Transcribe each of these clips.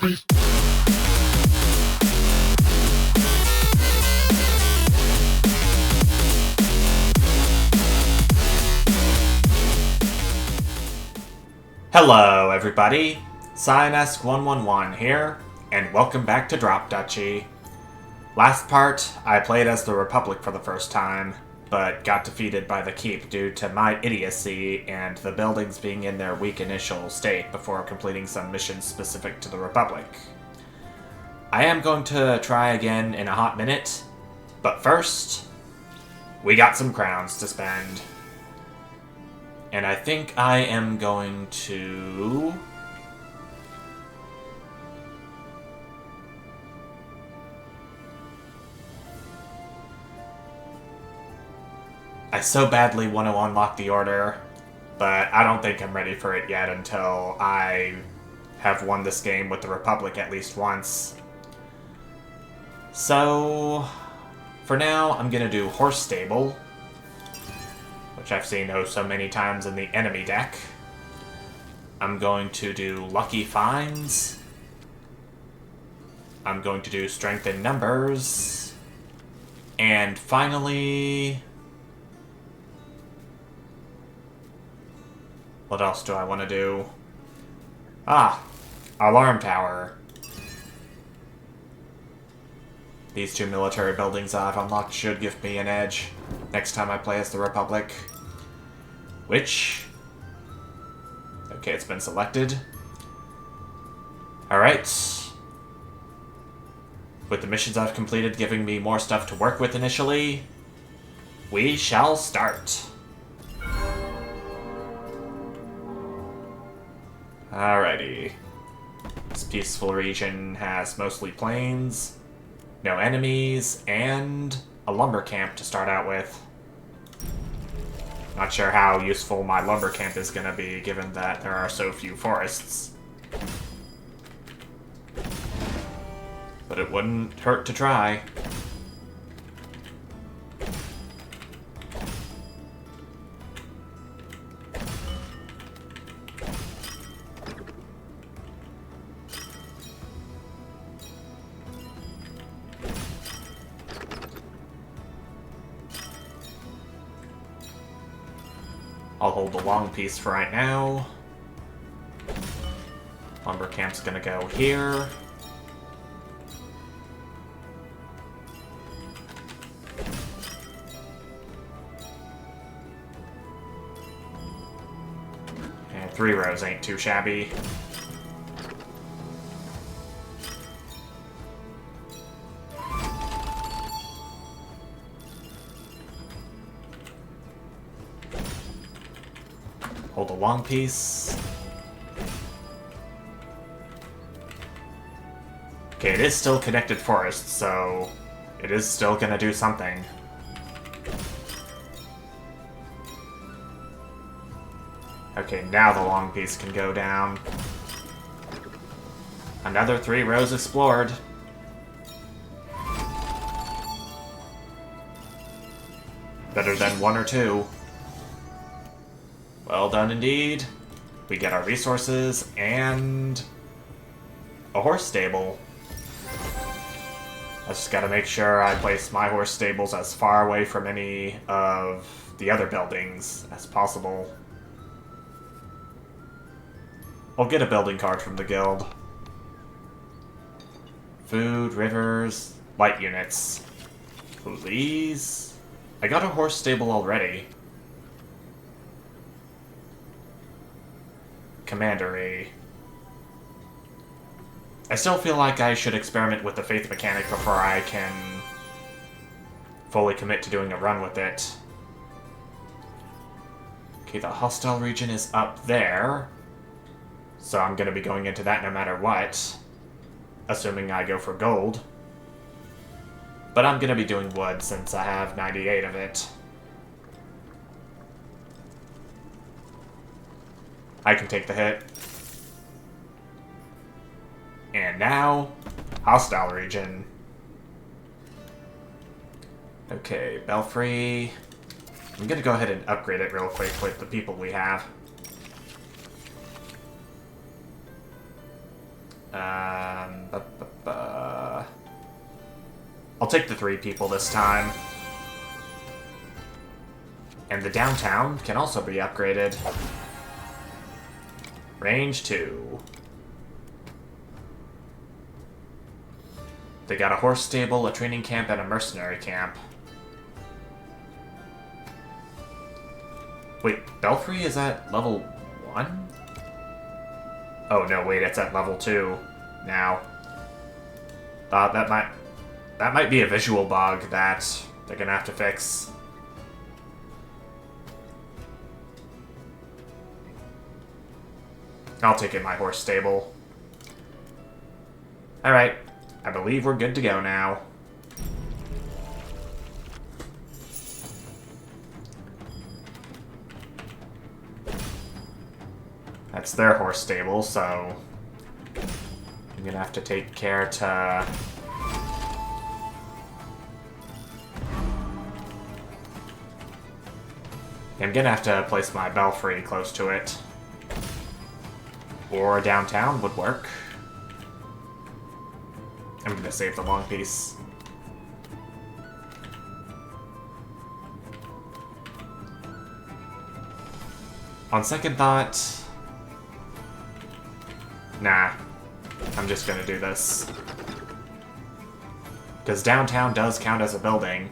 Hello, everybody. Cyanesk111 here, and welcome back to Duchy. Last part, I played as the Republic for the first time, but got defeated by the Keep due to my idiocy and the buildings being in their weak initial state before completing some missions specific to the Republic. I am going to try again in a hot minute, but first, we got some crowns to spend. And I think I am going to... I so badly want to unlock the order, but I don't think I'm ready for it yet until I have won this game with the Republic at least once. So, for now, I'm going to do Horse Stable, which I've seen so many times in the enemy deck. I'm going to do Lucky Finds. I'm going to do Strength in Numbers. And finally... what else do I want to do? Alarm Tower. These two military buildings I've unlocked should give me an edge next time I play as the Republic. Which... okay, it's been selected. Alright. With the missions I've completed giving me more stuff to work with initially, we shall start. Alrighty. This peaceful region has mostly plains, no enemies, and a lumber camp to start out with. Not sure how useful my lumber camp is going to be, given that there are so few forests. But it wouldn't hurt to try. I'll hold the long piece for right now. Lumber camp's gonna go here. And 3 rows ain't too shabby. Hold a long piece. Okay, it is still connected forest, so it is still gonna do something. Okay, now the long piece can go down. Another 3 rows explored. Better than 1 or 2. Well done indeed. We get our resources and a horse stable. I just gotta make sure I place my horse stables as far away from any of the other buildings as possible. I'll get a building card from the guild. Food, rivers, light units. Please? I got a horse stable already. Commandery. I still feel like I should experiment with the faith mechanic before I can fully commit to doing a run with it. Okay, the hostile region is up there, so I'm going to be going into that no matter what, assuming I go for gold. But I'm going to be doing wood since I have 98 of it. I can take the hit. And now, hostile region. Okay, Belfry. I'm gonna go ahead and upgrade it real quick with the people we have. I'll take the 3 people this time. And the downtown can also be upgraded. Range 2. They got a horse stable, a training camp, and a mercenary camp. Wait, Belfry is at level 1? Oh no, wait, it's at level 2 now. That might be a visual bug that they're gonna have to fix. I'll take it my horse stable. Alright, I believe we're good to go now. That's their horse stable, so I'm gonna have to take care to... I'm gonna have to place my belfry close to it. Or downtown would work. I'm gonna save the long piece. On second thought... Nah. I'm just gonna do this. Because downtown does count as a building.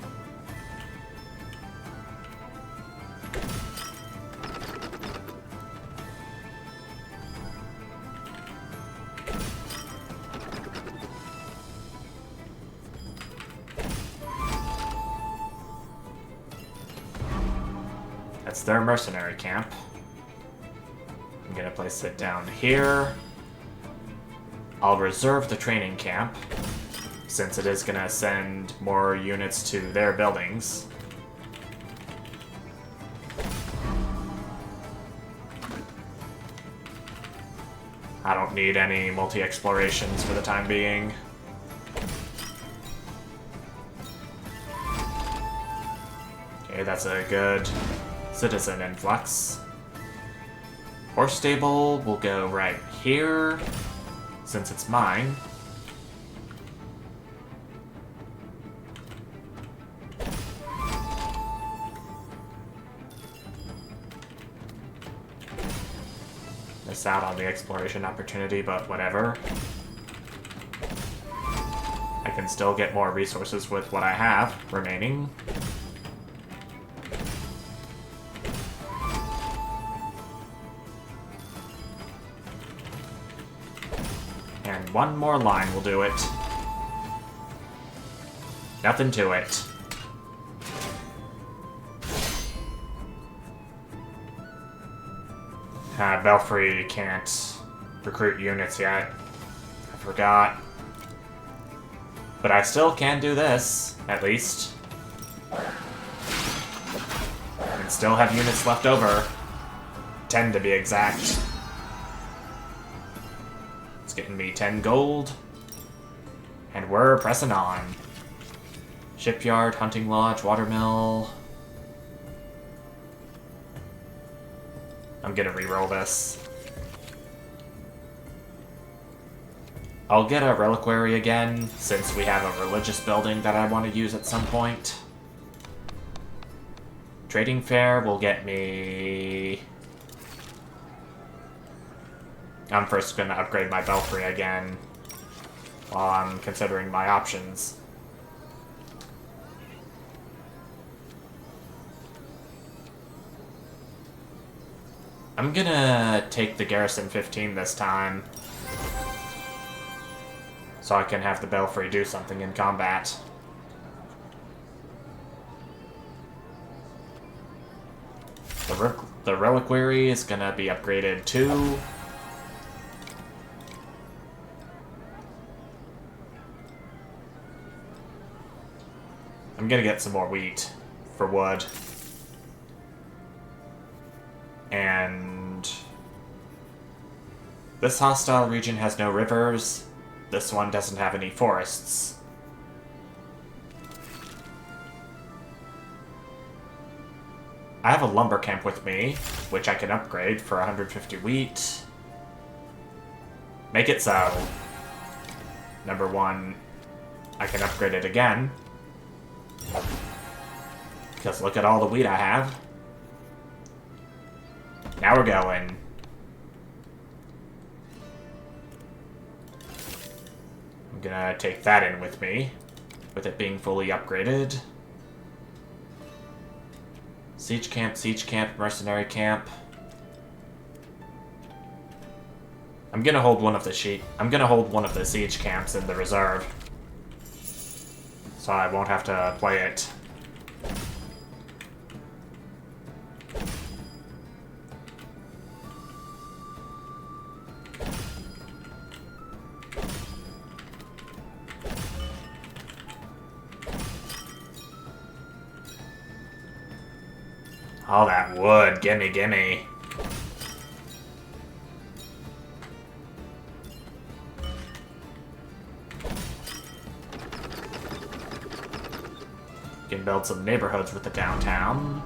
That's their mercenary camp. I'm gonna place it down here. I'll reserve the training camp, since it is gonna send more units to their buildings. I don't need any multi-explorations for the time being. Okay, that's a good citizen influx. Horse stable will go right here, since it's mine. Miss out on the exploration opportunity, but whatever. I can still get more resources with what I have remaining. And one more line will do it. Nothing to it. Belfry can't recruit units yet. I forgot. But I still can do this, at least. And still have units left over. 10 to be exact. It's getting me 10 gold. And we're pressing on. Shipyard, hunting lodge, watermill. I'm gonna reroll this. I'll get a reliquary again, since we have a religious building that I want to use at some point. Trading fair will get me... I'm first gonna upgrade my belfry again, while I'm considering my options. I'm gonna take the Garrison 15 this time, so I can have the Belfry do something in combat. The Reliquary is gonna be upgraded too. I'm gonna get some more wheat for wood. And this hostile region has no rivers. This one doesn't have any forests. I have a lumber camp with me, which I can upgrade for 150 wheat. Make it so. Number 1 I can upgrade it again. Because look at all the wheat I have. Now we're going. I'm gonna take that in with me, with it being fully upgraded. Siege camp, mercenary camp. I'm gonna hold one of the siege camps in the reserve, so I won't have to play it. All that wood, gimme, gimme. Can build some neighborhoods with the downtown.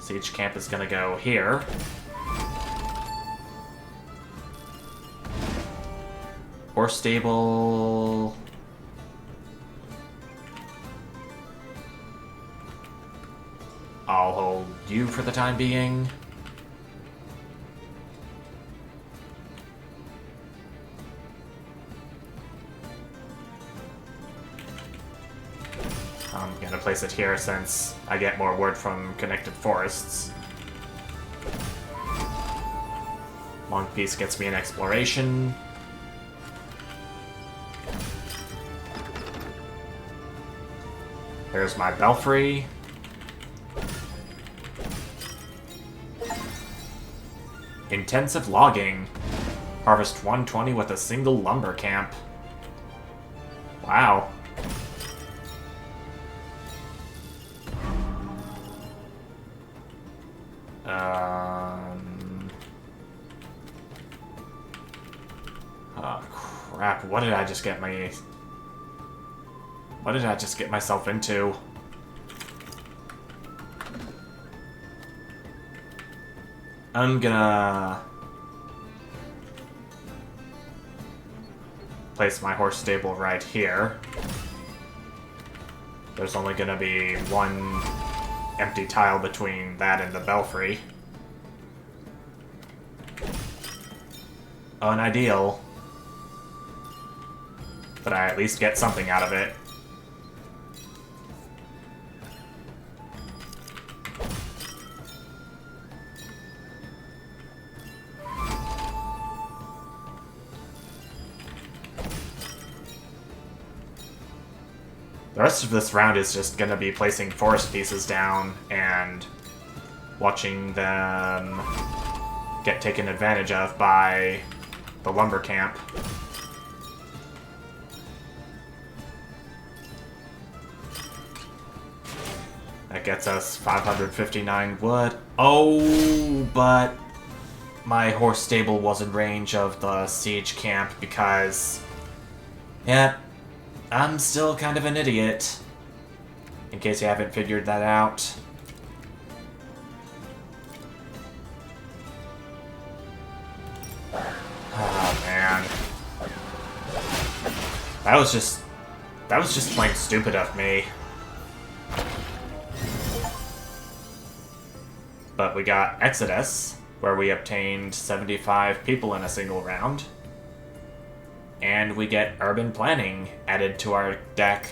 Siege camp is gonna go here. Horse stable. I'll hold you for the time being. I'm gonna place it here since I get more wood from connected forests. Long Peace gets me an exploration. There's my belfry. Intensive logging. Harvest 120 with a single lumber camp. Wow. Oh crap, what did I just get myself into? I'm gonna place my horse stable right here. There's only gonna be one empty tile between that and the belfry. Unideal. But I at least get something out of it. The rest of this round is just gonna be placing forest pieces down and watching them get taken advantage of by the lumber camp. That gets us 559 wood. Oh, but my horse stable was in range of the siege camp because... yeah, I'm still kind of an idiot. In case you haven't figured that out. Oh, man. That was just plain stupid of me. But we got Exodus, where we obtained 75 people in a single round. And we get urban planning added to our deck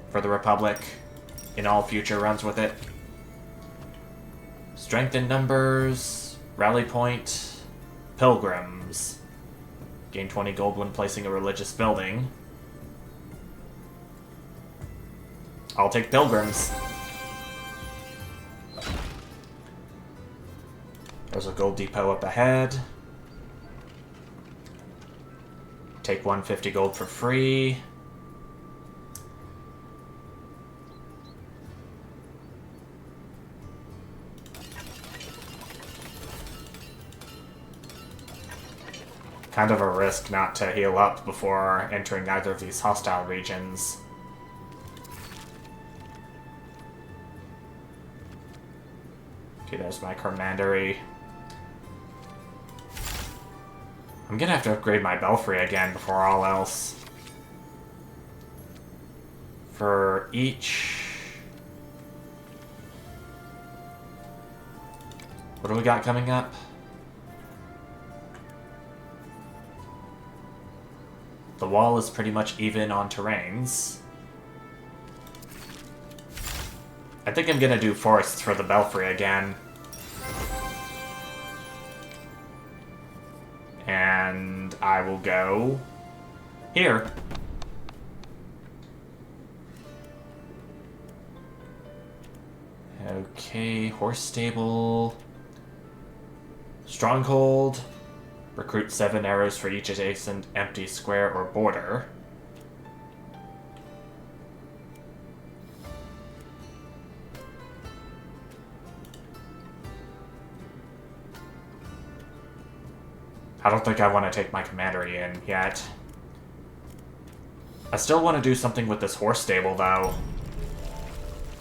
for the Republic in all future runs with it. Strength in numbers, rally point, pilgrims. Gain 20 gold when placing a religious building. I'll take pilgrims. There's a gold depot up ahead. Take 150 gold for free. Kind of a risk not to heal up before entering either of these hostile regions. Okay, there's my commandery. I'm gonna have to upgrade my belfry again before all else. For each... What do we got coming up? The wall is pretty much even on terrains. I think I'm gonna do forests for the belfry again. And I will go here. Okay, horse stable. Stronghold. Recruit 7 arrows for each adjacent empty square or border. I don't think I want to take my commandery in yet. I still want to do something with this horse stable, though.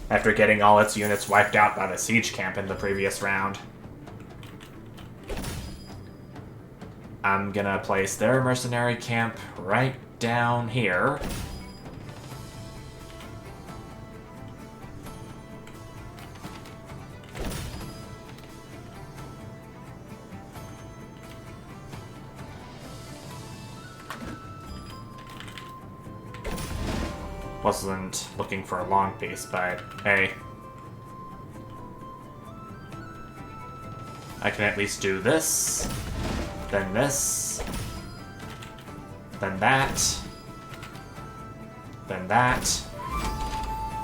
After getting all its units wiped out by the siege camp in the previous round. I'm gonna place their mercenary camp right down here. Wasn't looking for a long piece, but hey. I can at least do this, then this, then that, then that.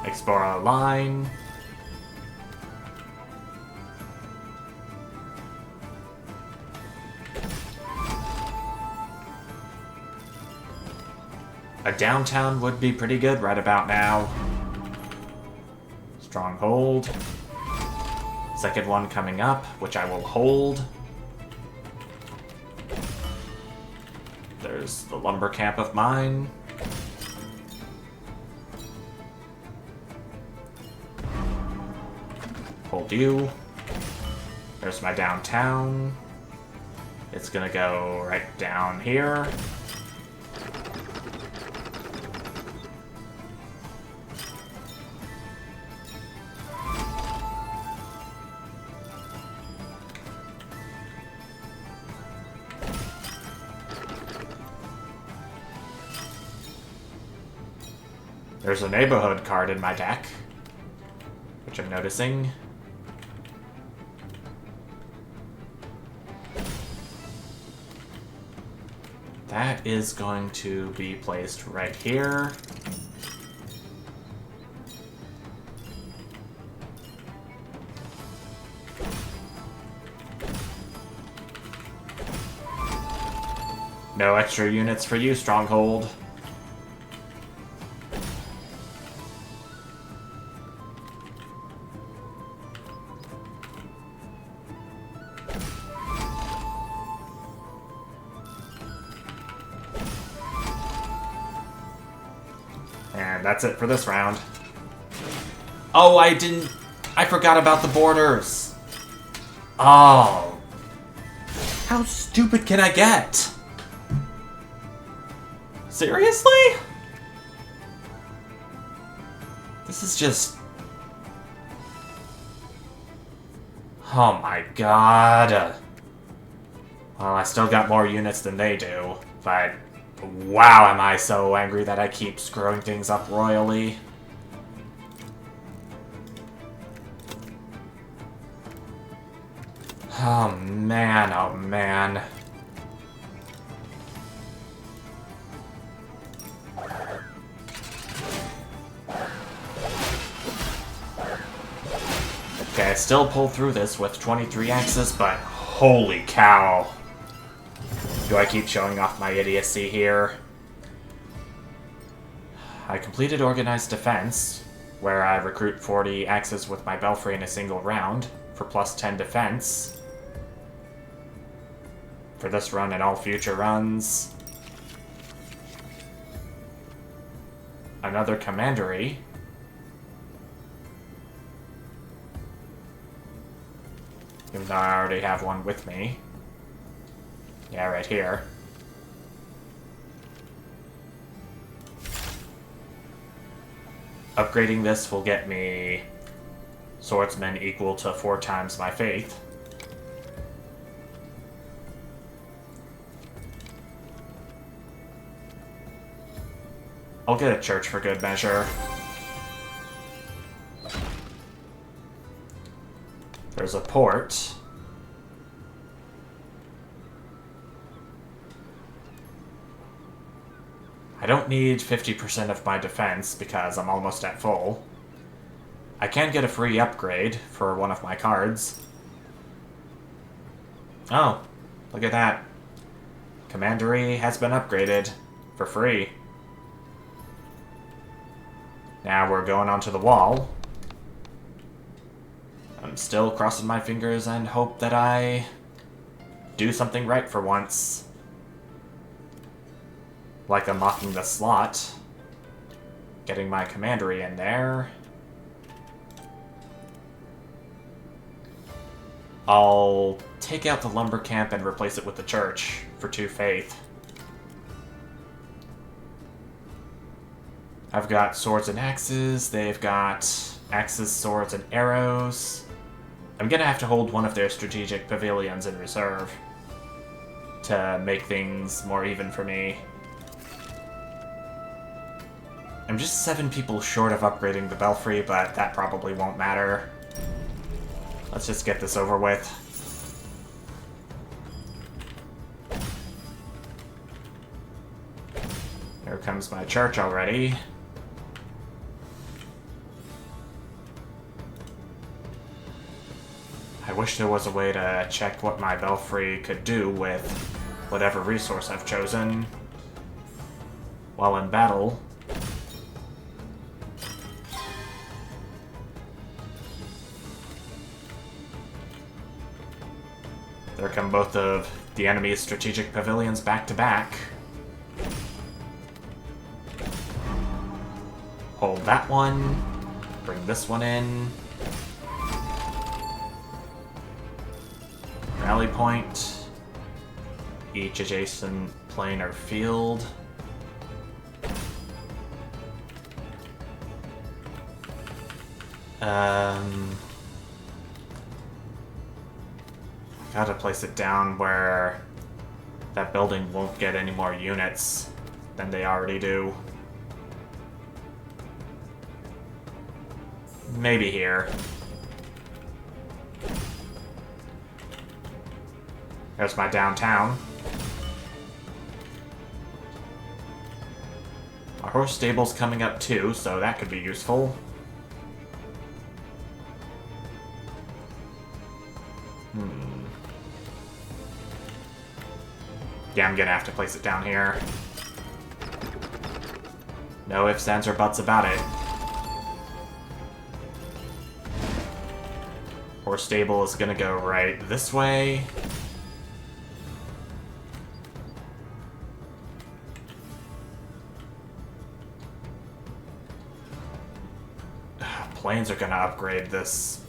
Explore a line. A downtown would be pretty good right about now. Stronghold. Second one coming up, which I will hold. There's the lumber camp of mine. Hold you. There's my downtown. It's gonna go right down here. There's a neighborhood card in my deck, which I'm noticing. That is going to be placed right here. No extra units for you, Stronghold. And that's it for this round. Oh, I forgot about the borders. Oh. How stupid can I get? Seriously? This is just... Oh my god. Well, I still got more units than they do, but... Wow, am I so angry that I keep screwing things up royally. Oh man, oh man. Okay, I still pull through this with 23 axes, but holy cow. Do I keep showing off my idiocy here? I completed Organized Defense, where I recruit 40 axes with my belfry in a single round, for plus 10 defense. For this run and all future runs. Another commandery. Even though I already have one with me. Yeah, right here. Upgrading this will get me swordsman equal to 4 times my faith. I'll get a church for good measure. There's a port. I don't need 50% of my defense because I'm almost at full. I can get a free upgrade for one of my cards. Oh, look at that. Commandery has been upgraded for free. Now we're going onto the wall. I'm still crossing my fingers and hope that I do something right for once. Like unlocking the slot. Getting my commandery in there. I'll take out the lumber camp and replace it with the church for 2 faith. I've got swords and axes. They've got axes, swords, and arrows. I'm gonna have to hold one of their strategic pavilions in reserve to make things more even for me. I'm just 7 people short of upgrading the belfry, but that probably won't matter. Let's just get this over with. Here comes my church already. I wish there was a way to check what my belfry could do with whatever resource I've chosen while in battle. There come both of the enemy's strategic pavilions back to back. Hold that one. Bring this one in. Rally point. Each adjacent plane or field. Gotta place it down where that building won't get any more units than they already do. Maybe here. There's my downtown. Our horse stable's coming up too, so that could be useful. Yeah, I'm gonna have to place it down here. No ifs, ands, or buts about it. Horse stable is gonna go right this way. Planes are gonna upgrade this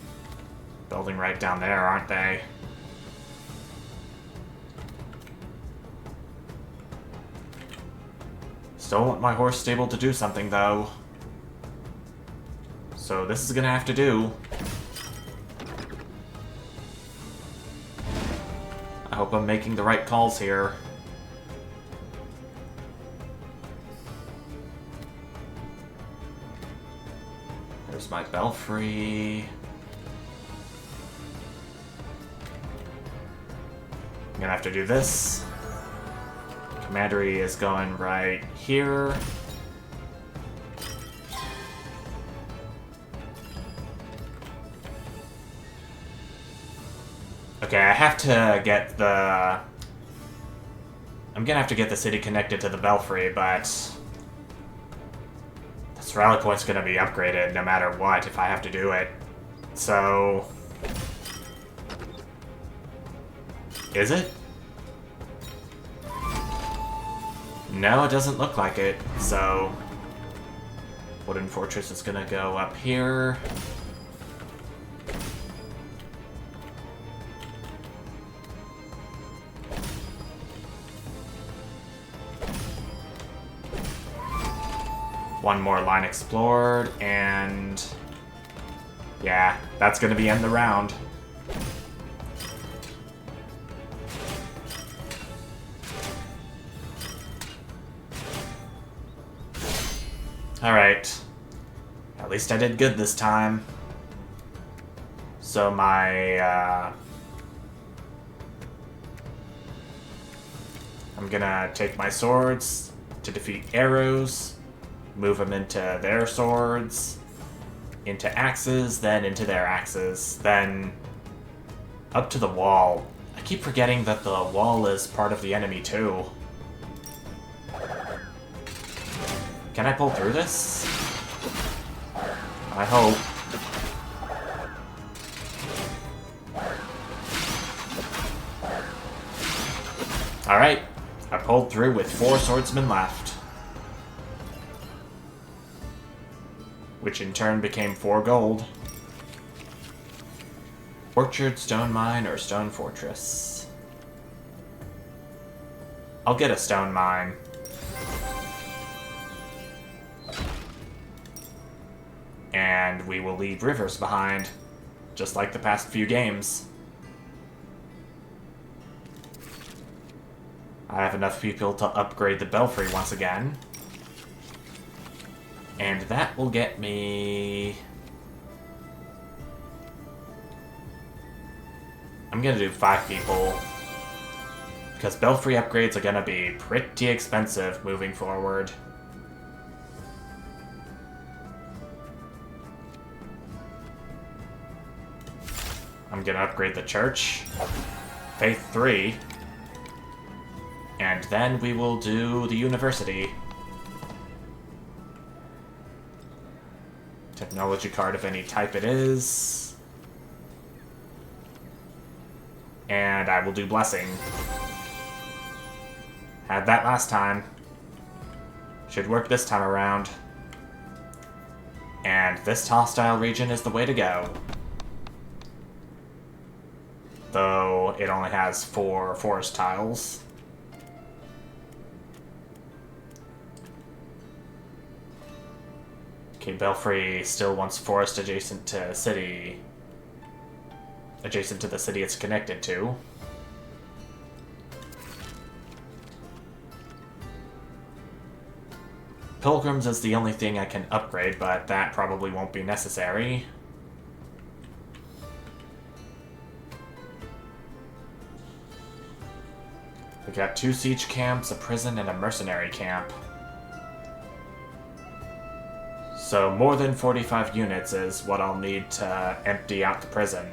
building right down there, aren't they? Still want my horse stable to do something, though. So this is gonna have to do. I hope I'm making the right calls here. There's my belfry. I'm gonna have to do this. Commandery is going right here. Okay, I have to get the... I'm gonna have to get the city connected to the belfry, but... this rally point's gonna be upgraded no matter what if I have to do it. So... is it? No, it doesn't look like it, so... Wooden Fortress is gonna go up here. One more line explored, and yeah, that's gonna be end the round. Alright. At least I did good this time. So my, I'm gonna take my swords to defeat arrows, move them into their swords, into axes, then into their axes, then up to the wall. I keep forgetting that the wall is part of the enemy too. Can I pull through this? I hope. Alright, I pulled through with 4 swordsmen left. Which in turn became 4 gold. Orchard, stone mine, or stone fortress? I'll get a stone mine. And we will leave rivers behind, just like the past few games. I have enough people to upgrade the belfry once again. And that will get me... I'm gonna do 5 people. Because belfry upgrades are gonna be pretty expensive moving forward. I'm gonna upgrade the church. Faith 3. And then we will do the university. Technology card of any type it is. And I will do blessing. Had that last time. Should work this time around. And this hostile region is the way to go. Though it only has 4 forest tiles. Okay, Belfry still wants forest adjacent to city. Adjacent to the city it's connected to. Pilgrims is the only thing I can upgrade, but that probably won't be necessary. We got 2 siege camps, a prison, and a mercenary camp. So more than 45 units is what I'll need to empty out the prison.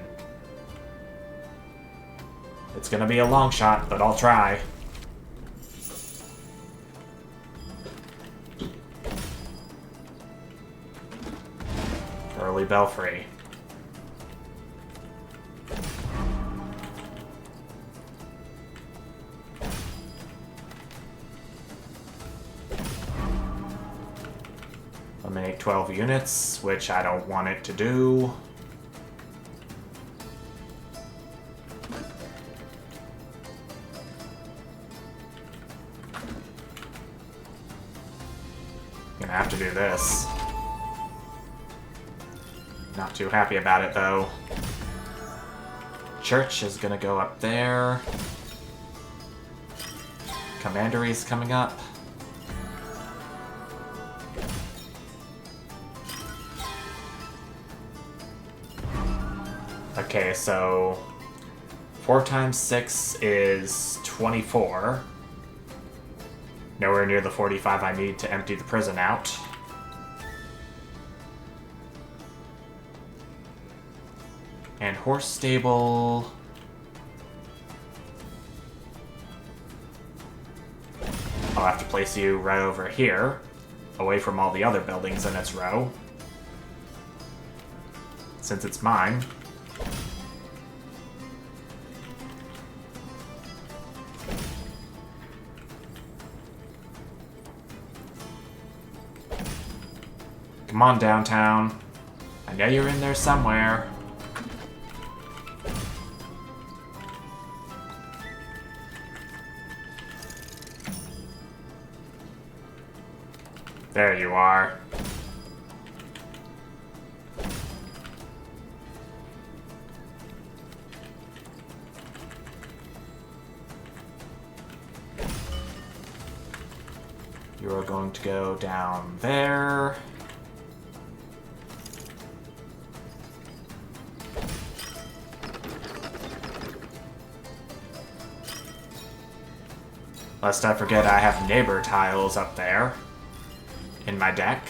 It's gonna be a long shot, but I'll try. Early belfry. Eliminate 12 units, which I don't want it to do. Gonna have to do this. Not too happy about it, though. Church is gonna go up there. Commandery's coming up. Okay, so 4 times 6 is 24. Nowhere near the 45 I need to empty the prison out. And horse stable... I'll have to place you right over here, away from all the other buildings in its row. Since it's mine. Come on, downtown. I know you're in there somewhere. There you are. You are going to go down there. Lest I forget, I have neighbor tiles up there in my deck.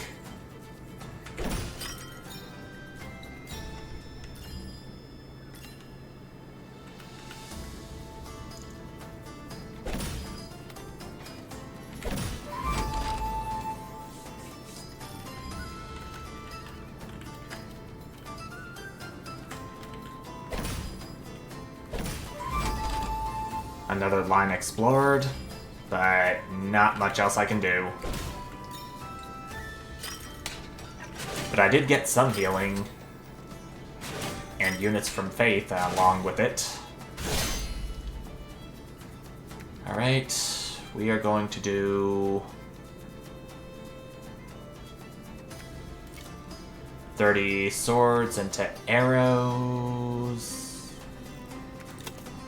Another line explored, but not much else I can do. But I did get some healing and units from Faith along with it. Alright, we are going to do 30 swords into arrows.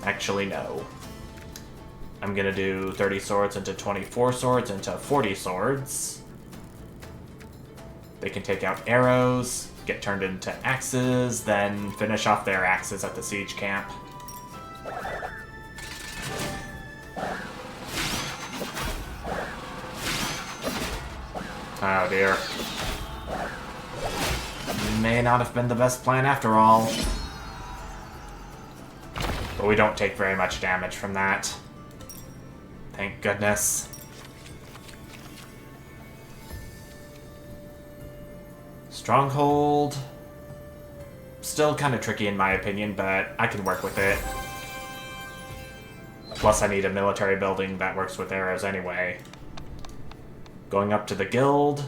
Actually, no. I'm gonna do 30 swords into 24 swords into 40 swords. They can take out arrows, get turned into axes, then finish off their axes at the siege camp. Oh dear. May not have been the best plan after all. But we don't take very much damage from that. Thank goodness. Stronghold. Still kind of tricky in my opinion, but I can work with it. Plus I need a military building that works with arrows anyway. Going up to the guild.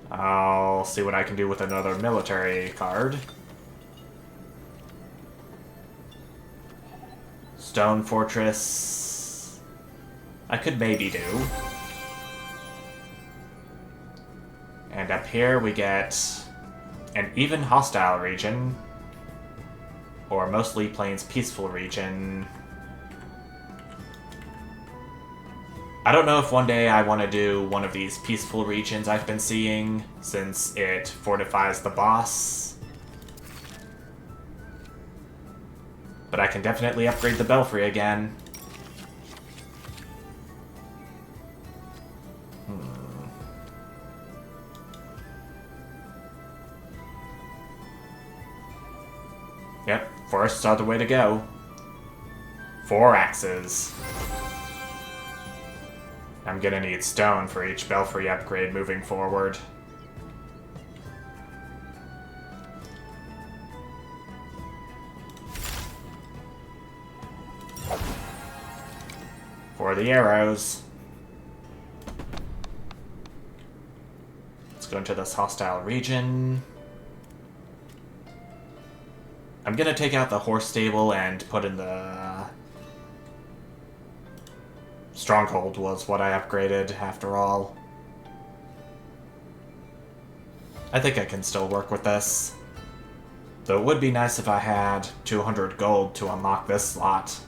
I'll see what I can do with another military card. Stone Fortress. I could maybe do. And up here we get an even hostile region, or mostly Plains peaceful region. I don't know if one day I want to do one of these peaceful regions I've been seeing, since it fortifies the boss. But I can definitely upgrade the belfry again. Yep, forests are the way to go. 4 axes. I'm gonna need stone for each belfry upgrade moving forward. For the arrows. Let's go into this hostile region. I'm gonna take out the horse stable and put in the... Stronghold was what I upgraded, after all. I think I can still work with this. Though it would be nice if I had 200 gold to unlock this slot.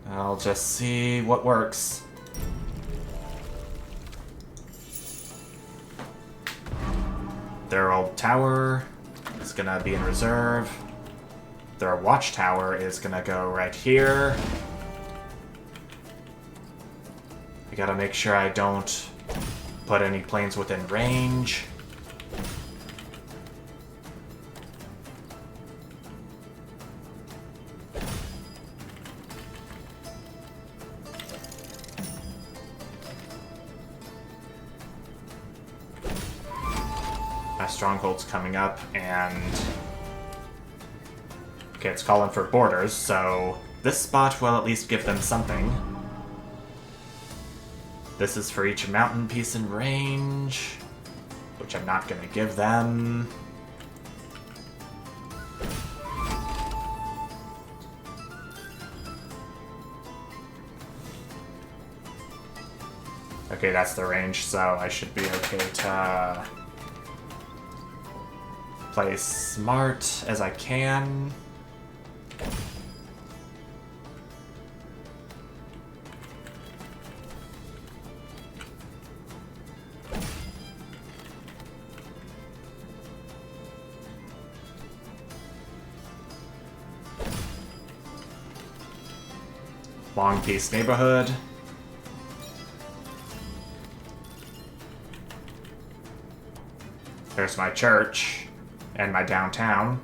I'll just see what works. Their old tower is gonna be in reserve. Their watchtower is gonna go right here. I gotta make sure I don't put any planes within range. My stronghold's coming up, and... Okay, it's calling for borders, so this spot will at least give them something. This is for each mountain piece in range, which I'm not going to give them. Okay, that's the range, so I should be okay to play smart as I can. Long Peace neighborhood. There's my church and my downtown.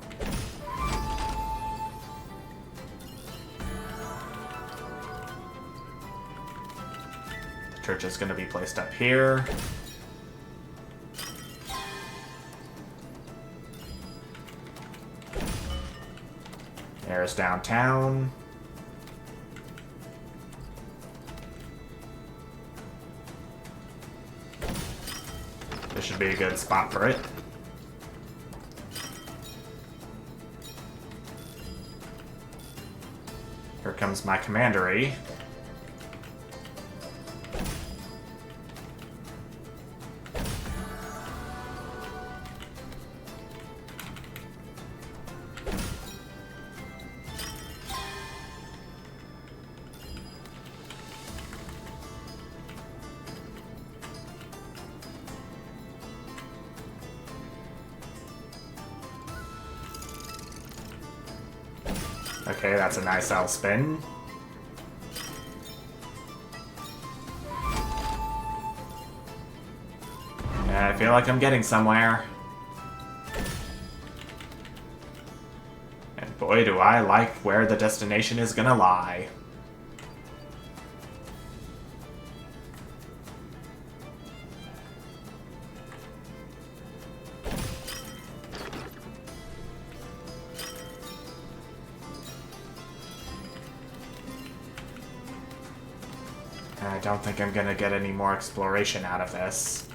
The church is going to be placed up here. There's downtown. This should be a good spot for it. Here comes my commandery. Okay, that's a nice L spin. Yeah, I feel like I'm getting somewhere. And boy, do I like where the destination is gonna lie. I don't think I'm gonna get any more exploration out of this.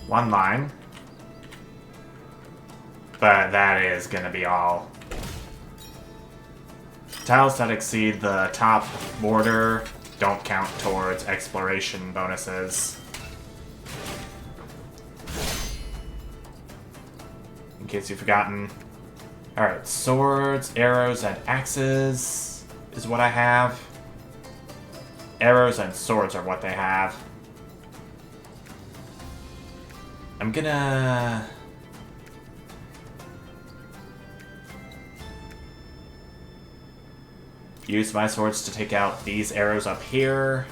One line. But that is gonna be all. Tiles that exceed the top border don't count towards exploration bonuses. In case you've forgotten. Alright, swords, arrows, and axes is what I have. Arrows and swords are what they have. I'm gonna... use my swords to take out these arrows up here.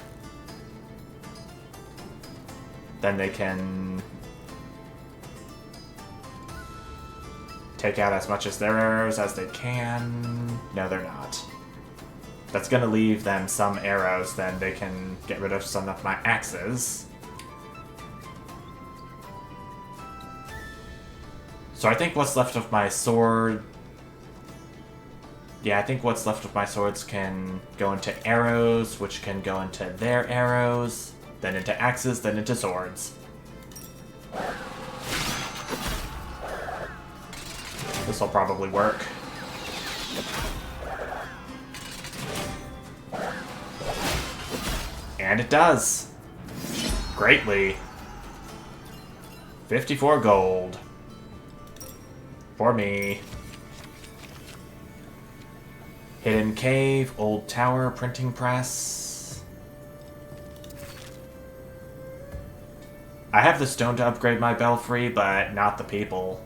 Then they can take out as much as their arrows as they can. No, they're not. That's gonna leave them some arrows, then they can get rid of some of my axes. So I think what's left of my sword... Yeah, I think what's left of my swords can go into arrows, which can go into their arrows, then into axes, then into swords. This will probably work. And it does. Greatly. 54 gold. For me. Hidden cave, old tower, printing press. I have the stone to upgrade my belfry, but not the people.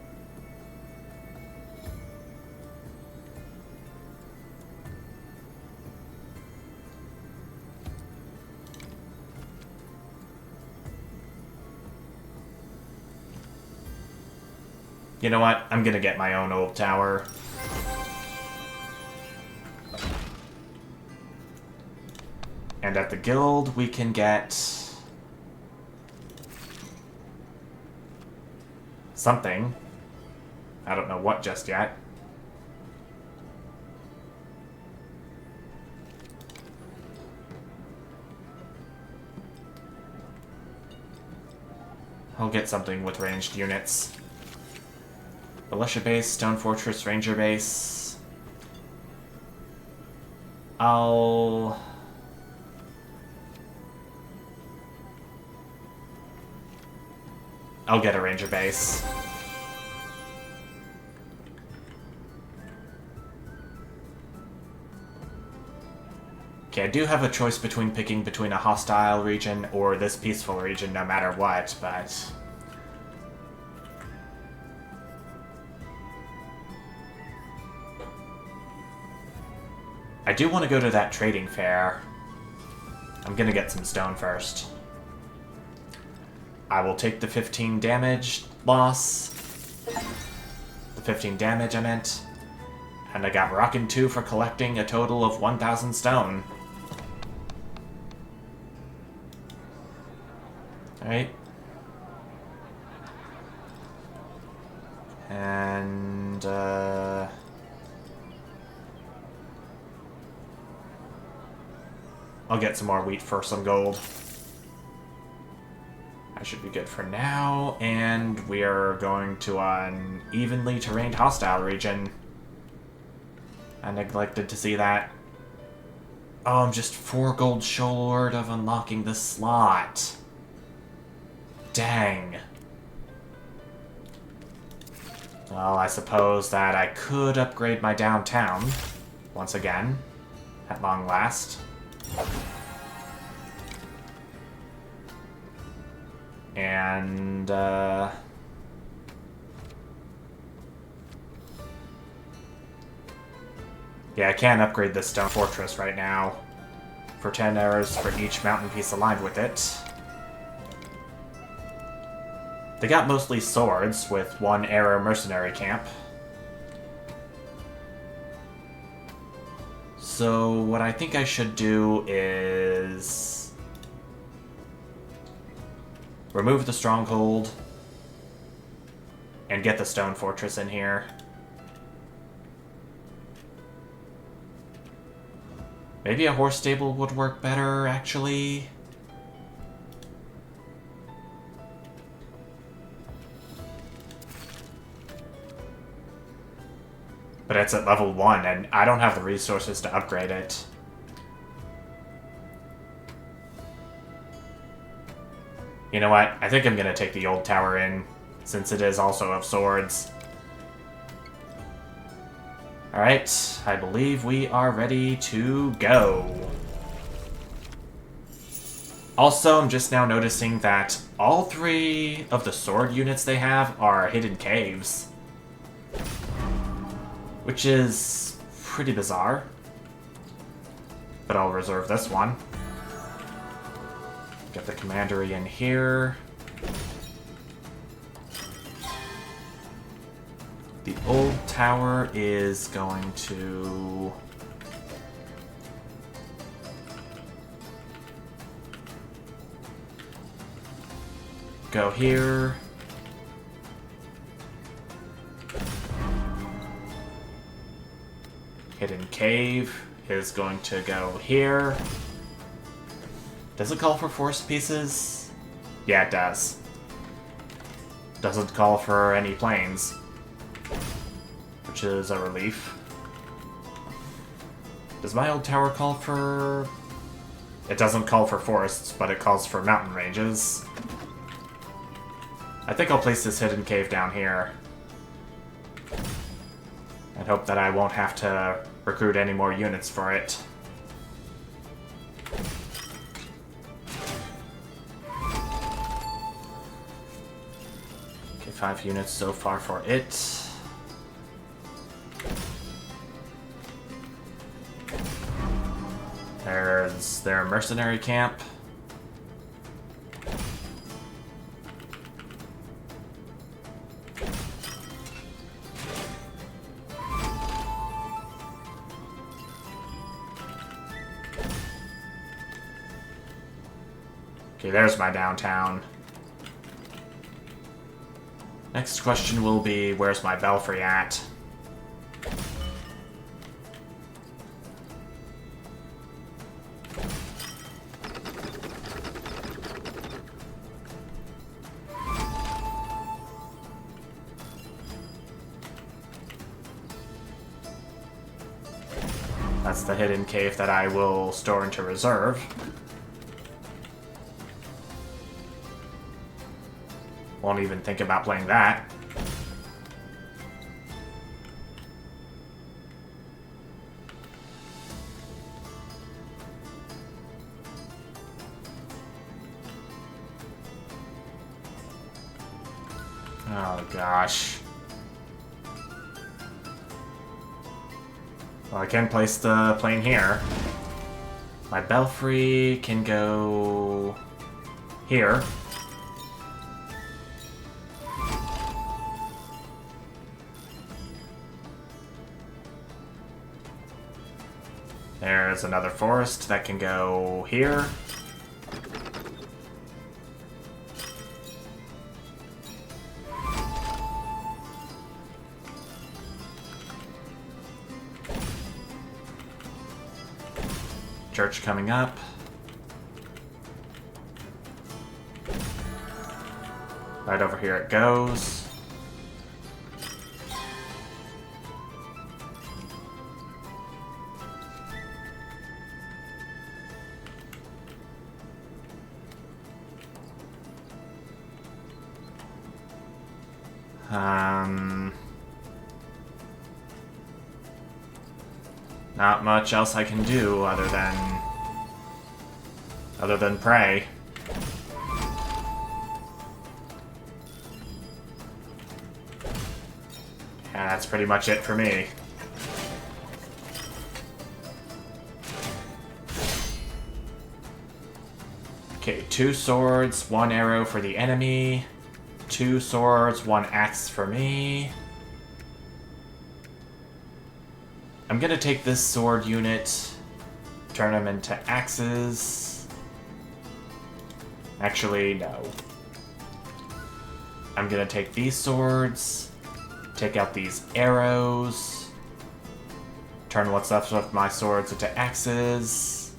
You know what? I'm gonna get my own old tower. And at the guild, we can get... something. I don't know what just yet. I'll get something with ranged units. Militia base, Stone Fortress, Ranger base. I'll get a Ranger base. Okay, I do have a choice picking between a hostile region or this peaceful region no matter what, but... I do want to go to that trading fair. I'm gonna get some stone first. I will take the 15 damage loss. The 15 damage, I meant. And I got Rockin' 2 for collecting a total of 1,000 stone. Alright. And, I'll get some more wheat for some gold. I should be good for now, and we are going to an evenly terrained hostile region. I neglected to see that. Oh, I'm just 4 gold short of unlocking the slot. Dang. Well, I suppose that I could upgrade my downtown once again, at long last. And, yeah, I can't upgrade this stone fortress right now. For 10 arrows for each mountain piece aligned with it. They got mostly swords, with 1 arrow mercenary camp. So what I think I should do is... remove the stronghold and get the stone fortress in here. Maybe a horse stable would work better, actually. But it's at level 1, and I don't have the resources to upgrade it. You know what? I think I'm going to take the old tower in, since it is also of swords. Alright, I believe we are ready to go. Also, I'm just now noticing that all 3 of the sword units they have are hidden caves. Which is pretty bizarre. But I'll reserve this one. Get the commandery in here. The old tower is going to... go here. Hidden cave is going to go here. Does it call for force pieces? Yeah, it does. Doesn't call for any planes, which is a relief. Does my old tower call for... It doesn't call for forests, but it calls for mountain ranges. I think I'll place this hidden cave down here. And hope that I won't have to recruit any more units for it. Okay, 5 units so far for it. There's their mercenary camp. Okay, there's my downtown. Next question will be, where's my belfry at? That's the hidden cave that I will store into reserve. Won't even think about playing that. Oh gosh. Well, I can place the plane here. My belfry can go here. There's another forest that can go here. Church coming up. Right over here it goes. Not much else I can do other than pray. And that's pretty much it for me. Okay, 2 swords, 1 arrow for the enemy. 2 swords, 1 axe for me. I'm gonna take this sword unit, turn them into axes. Actually, no. I'm gonna take these swords, take out these arrows, turn what's left of my swords into axes,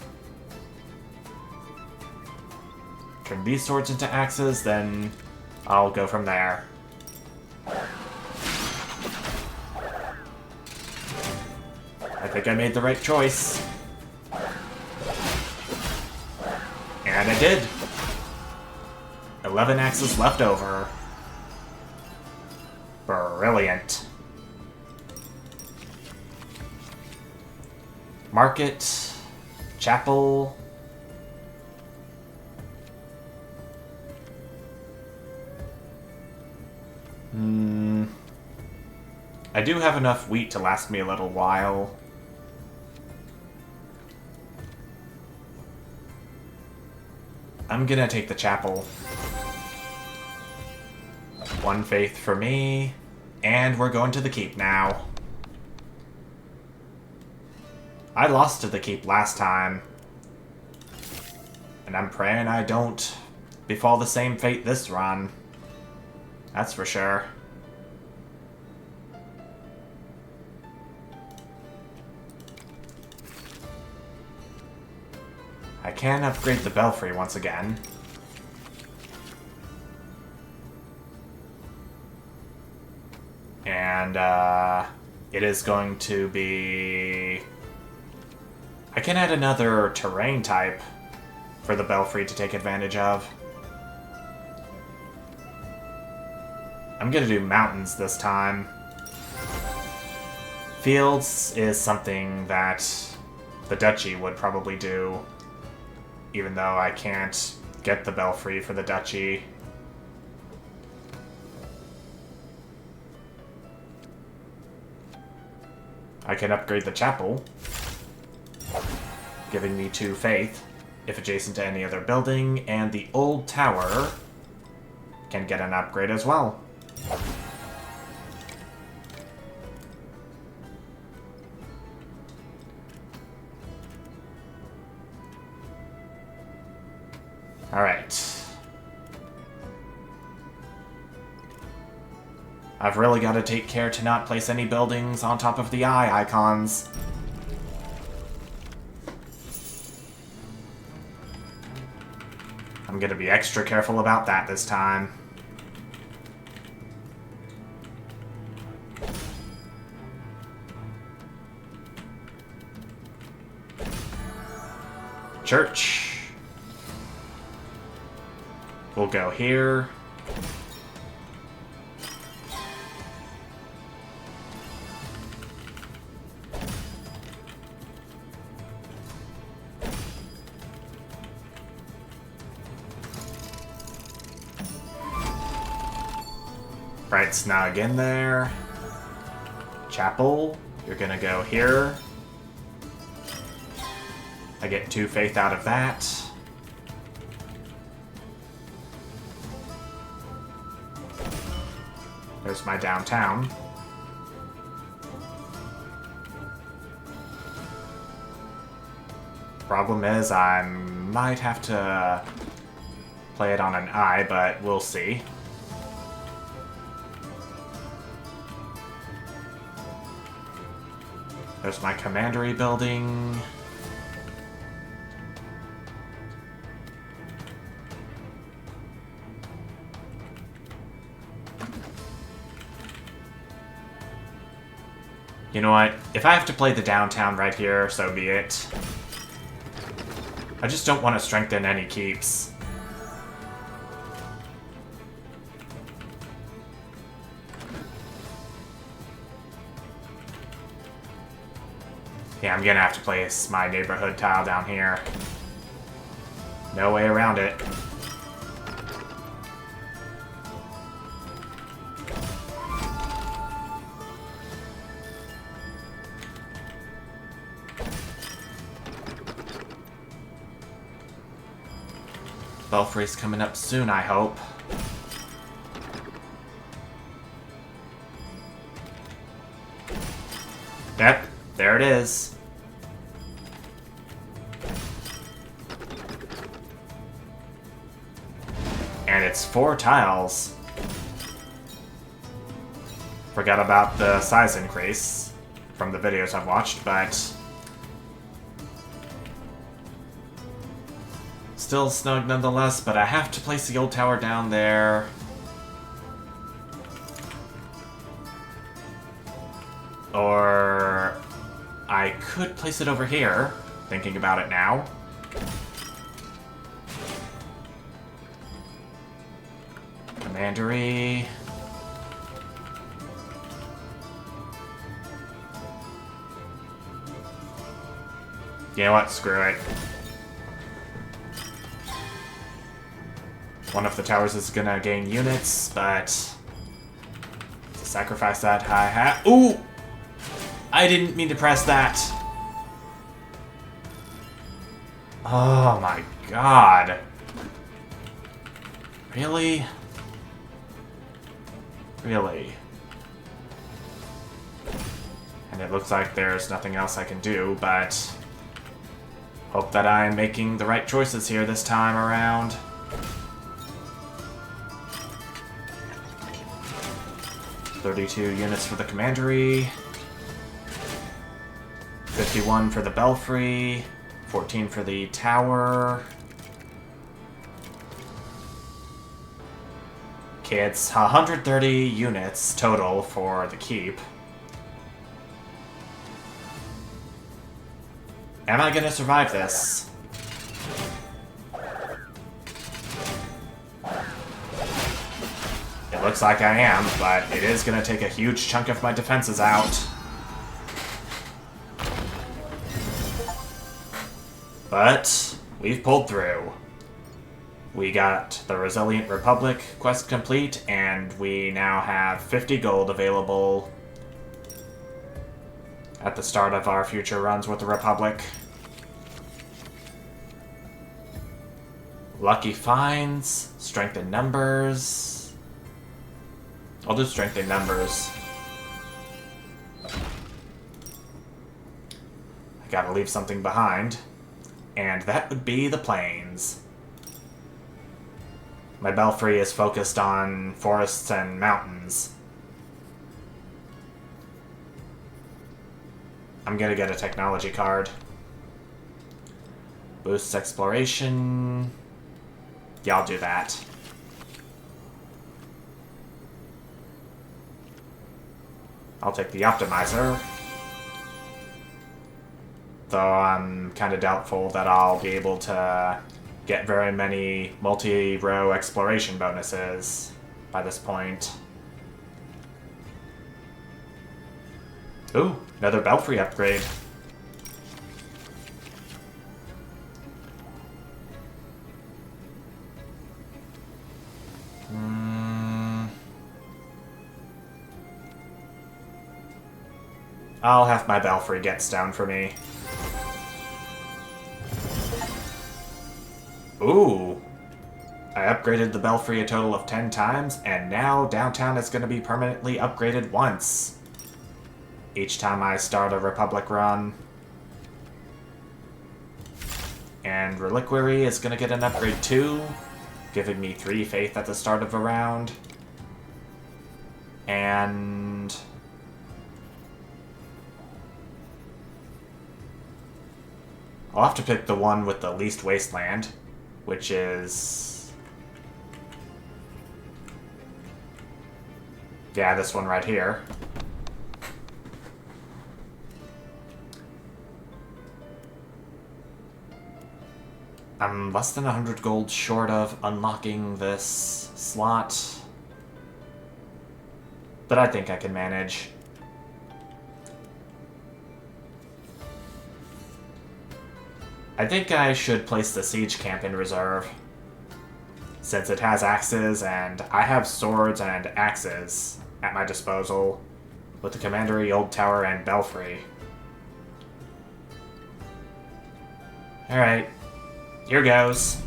turn these swords into axes, then I'll go from there. I think I made the right choice. And I did. 11 axes left over. Brilliant. Market. Chapel. I do have enough wheat to last me a little while. I'm gonna take the chapel. 1 faith for me. And we're going to the keep now. I lost to the keep last time. And I'm praying I don't befall the same fate this run. That's for sure. I can upgrade the belfry once again. And, it is going to be... I can add another terrain type for the belfry to take advantage of. I'm gonna do mountains this time. Fields is something that the Duchy would probably do, even though I can't get the belfry for the Duchy. I can upgrade the chapel, giving me 2 faith, if adjacent to any other building, and the old tower can get an upgrade as well. Alright. I've really got to take care to not place any buildings on top of the eye icons. I'm gonna be extra careful about that this time. Church. We'll go here. Bright Snug in there. Chapel, you're gonna go here. I get 2 faith out of that. There's my downtown. Problem is, I might have to play it on an eye, but we'll see. There's my commandery building. You know what? If I have to play the downtown right here, so be it. I just don't want to strengthen any keeps. Yeah, I'm gonna have to place my neighborhood tile down here. No way around it. Belfry's coming up soon, I hope. Yep, there it is. And it's 4 tiles. Forgot about the size increase from the videos I've watched, but still snug nonetheless, but I have to place the old tower down there. Or I could place it over here, thinking about it now. Commandery. You know what? Screw it. One of the towers is gonna gain units, but to sacrifice that I have. Ooh! I didn't mean to press that. Oh my god. Really? Really? And it looks like there's nothing else I can do, but hope that I'm making the right choices here this time around. $32 units for the commandery. 51 for the belfry. 14 for the tower. Okay, it's 130 units total for the keep. Am I gonna survive this? It looks like I am, but it is gonna take a huge chunk of my defenses out. But we've pulled through. We got the Resilient Republic quest complete, and we now have 50 gold available at the start of our future runs with the Republic. Lucky finds, strength in numbers. I'll do strength in numbers. I gotta leave something behind, and that would be the plains. My belfry is focused on forests and mountains. I'm gonna get a technology card. Boosts exploration. Yeah, I'll do that. I'll take the optimizer. Though I'm kind of doubtful that I'll be able to get very many multi-row exploration bonuses by this point. Ooh, another belfry upgrade. I'll have my belfry get down for me. Ooh. I upgraded the belfry a total of 10 times, and now downtown is going to be permanently upgraded once. Each time I start a Republic run. And Reliquary is going to get an upgrade too, giving me 3 faith at the start of a round. And I'll have to pick the one with the least wasteland, which is... yeah, this one right here. I'm less than 100 gold short of unlocking this slot, but I think I can manage. I think I should place the siege camp in reserve, since it has axes and I have swords and axes at my disposal with the commandery, old tower, and belfry. Alright, here goes.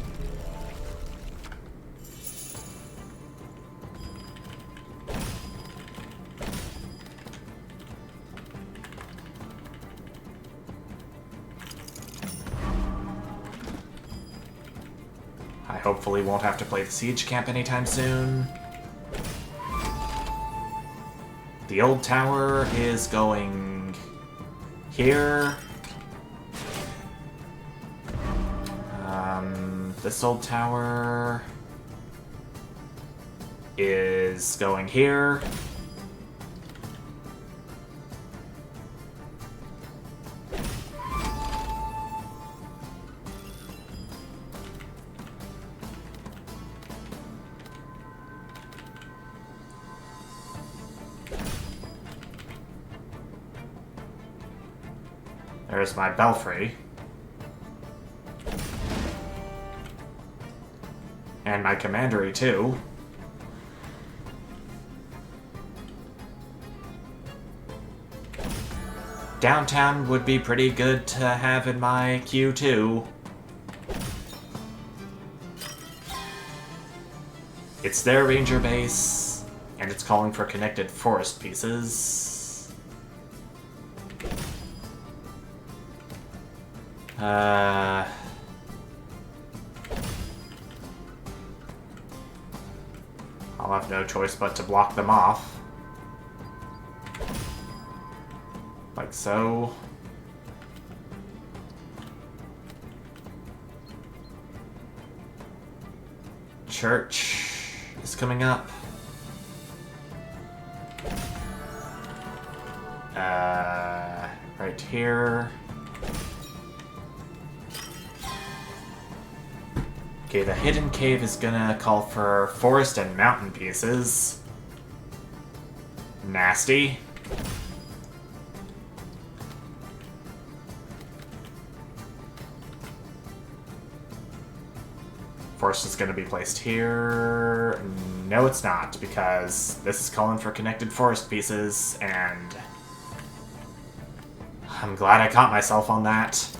I hopefully won't have to play the siege camp anytime soon. The old tower is going here. This old tower is going here. There's my belfry. And my commandery, too. Downtown would be pretty good to have in my queue, too. It's their ranger base, and it's calling for connected forest pieces. I'll have no choice but to block them off. Like so. Church is coming up. Right here. Okay, the hidden cave is gonna call for forest and mountain pieces. Nasty. Forest is gonna be placed here. No, it's not, because this is calling for connected forest pieces, and I'm glad I caught myself on that.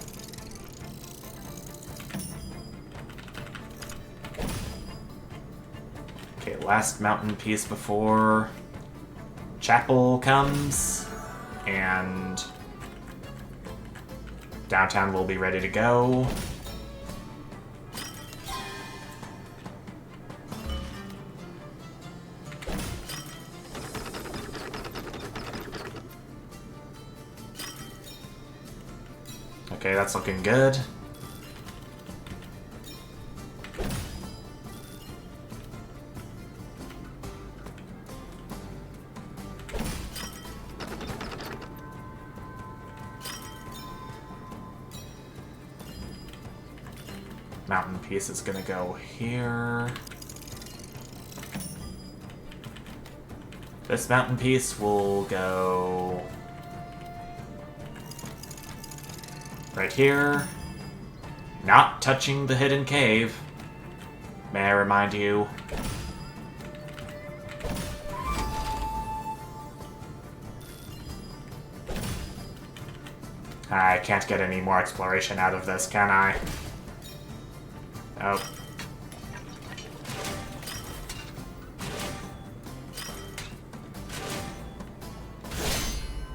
Okay, last mountain piece before chapel comes, and downtown will be ready to go. Okay, that's looking good. Mountain piece is gonna go here. This mountain piece will go right here. Not touching the hidden cave. May I remind you? I can't get any more exploration out of this, can I? Oh.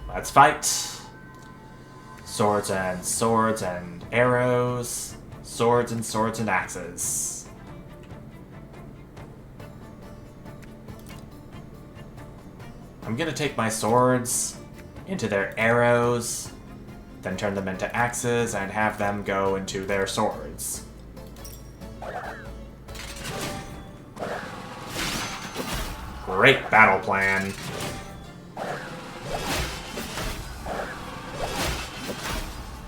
Let's fight. Swords and arrows. Swords and axes. I'm gonna take my swords into their arrows, then turn them into axes and have them go into their swords. Great battle plan.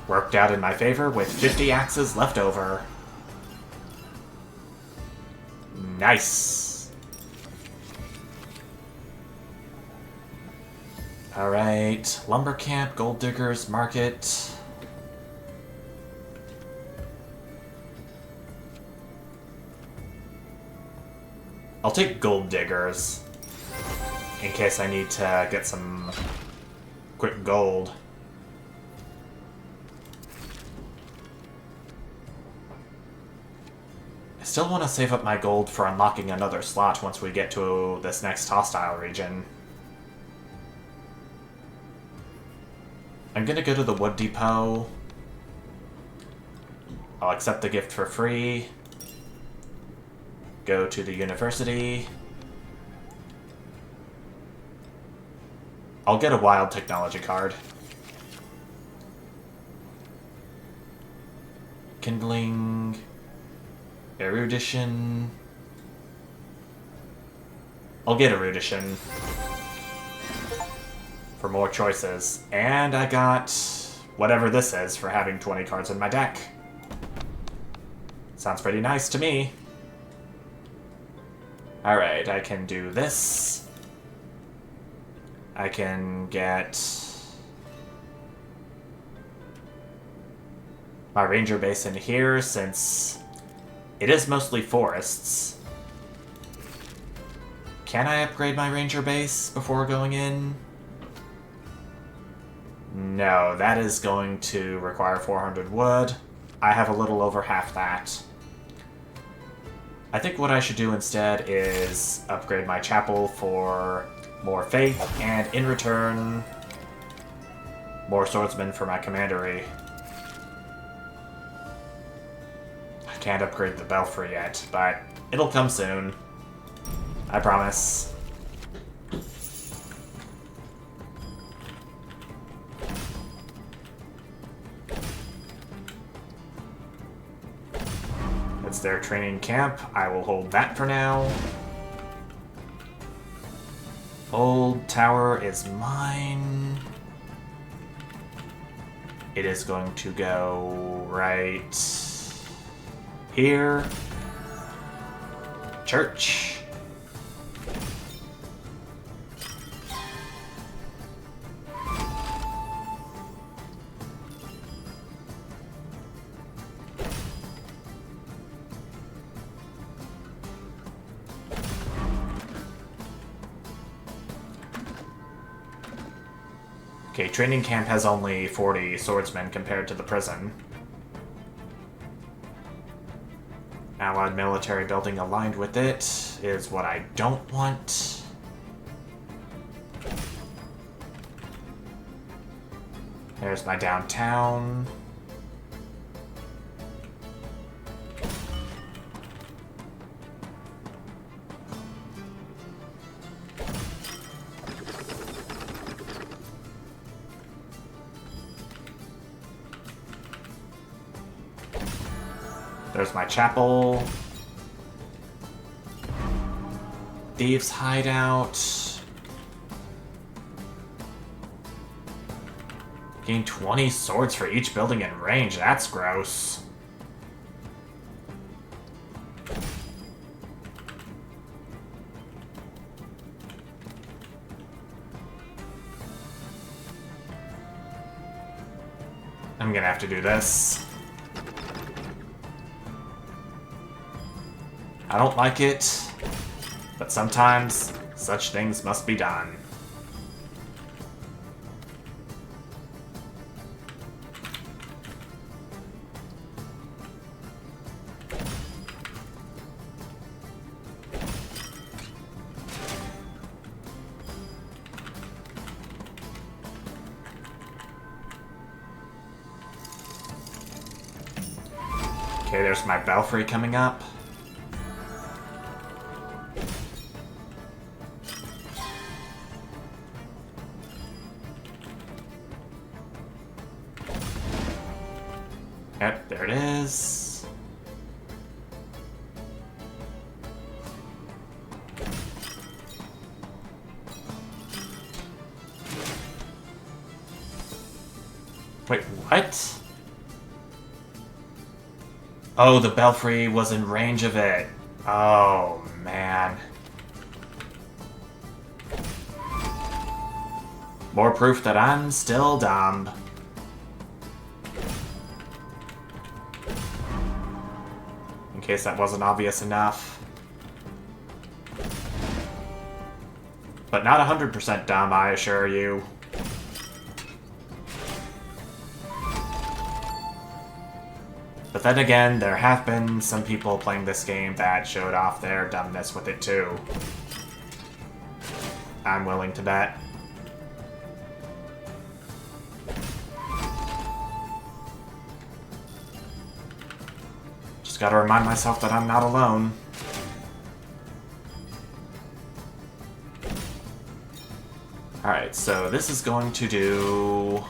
Worked out in my favor with 50 axes left over. Nice. Alright, lumber camp, gold diggers, market. I'll take gold diggers in case I need to get some quick gold. I still want to save up my gold for unlocking another slot once we get to this next hostile region. I'm gonna go to the wood depot. I'll accept the gift for free. Go to the university. I'll get a wild technology card. Kindling. Erudition. I'll get erudition. For more choices. And I got whatever this is for having 20 cards in my deck. Sounds pretty nice to me. Alright, I can do this. I can get my ranger base in here since it is mostly forests. Can I upgrade my ranger base before going in? No, that is going to require 400 wood. I have a little over half that. I think what I should do instead is upgrade my chapel for more faith, and in return, more swordsmen for my commandery. I can't upgrade the belfry yet, but it'll come soon. I promise. It's their training camp. I will hold that for now. Old tower is mine. It is going to go right here. Church. Okay, training camp has only 40 swordsmen compared to the prison. Allied military building aligned with it is what I don't want. There's my downtown. There's my chapel. Thieves' hideout. Gain 20 swords for each building in range. That's gross. I'm gonna have to do this. I don't like it, but sometimes such things must be done. Okay, there's my belfry coming up. Yep, there it is. Wait, what? Oh, the belfry was in range of it. Oh, man. More proof that I'm still dumb. In case that wasn't obvious enough. But not 100% dumb, I assure you. But then again, there have been some people playing this game that showed off their dumbness with it too. I'm willing to bet. Just gotta remind myself that I'm not alone. Alright, so this is going to do...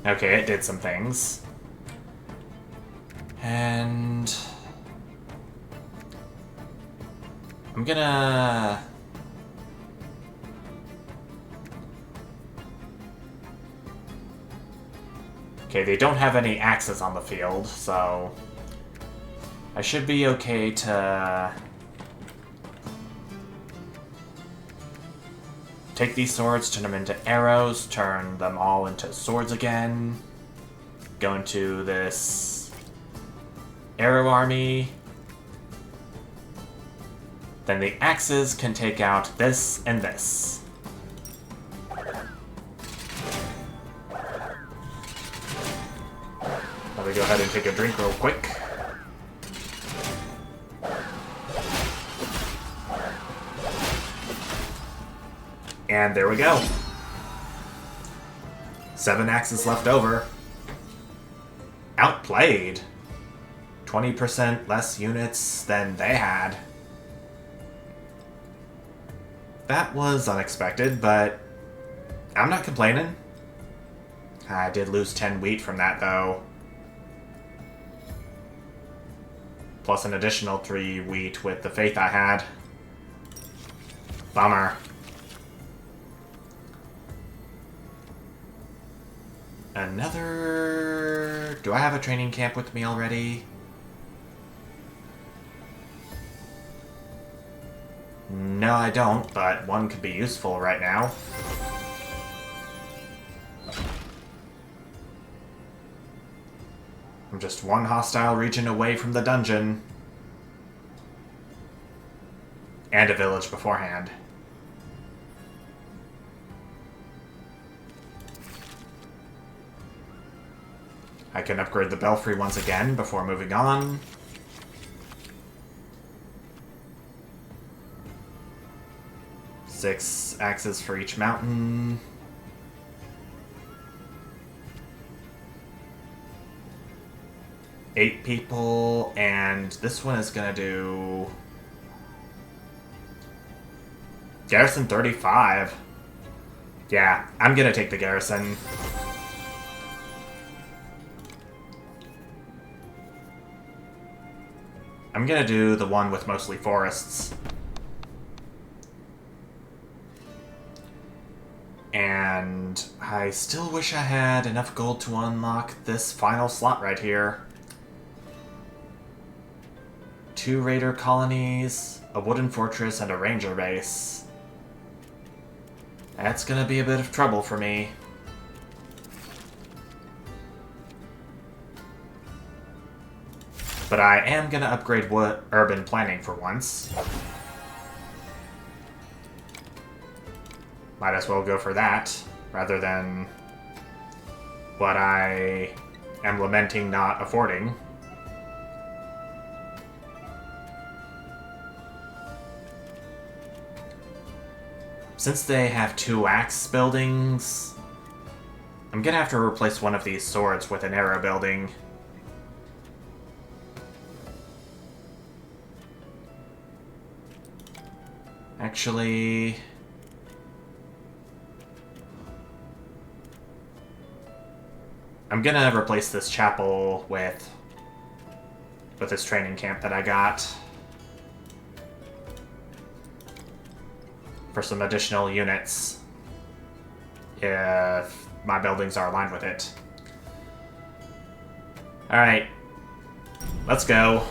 Okay, it did some things. And... I'm gonna... Okay, they don't have any axes on the field, so... I should be okay to... take these swords, turn them into arrows, turn them all into swords again. Go into this arrow army. Then the axes can take out this and this. Let me go ahead and take a drink real quick. And there we go. 7 axes left over. Outplayed. 20% less units than they had. That was unexpected, but I'm not complaining. I did lose 10 wheat from that, though. Plus an additional 3 wheat with the faith I had. Bummer. Another... Do I have a training camp with me already? No, I don't, but one could be useful right now. I'm just one hostile region away from the dungeon. And a village beforehand. I can upgrade the belfry once again before moving on. Six axes for each mountain. Eight people, and this one is gonna do... Garrison 35. Yeah, I'm gonna take the garrison. I'm gonna do the one with mostly forests. And I still wish I had enough gold to unlock this final slot right here. 2 raider colonies, a wooden fortress, and a ranger base. That's gonna be a bit of trouble for me. But I am gonna upgrade urban planning for once. Might as well go for that, rather than what I am lamenting not affording. Since they have 2 axe buildings, I'm gonna have to replace one of these swords with an arrow building. Actually, I'm gonna replace this chapel with this training camp that I got for some additional units if my buildings are aligned with it. Alright, let's go.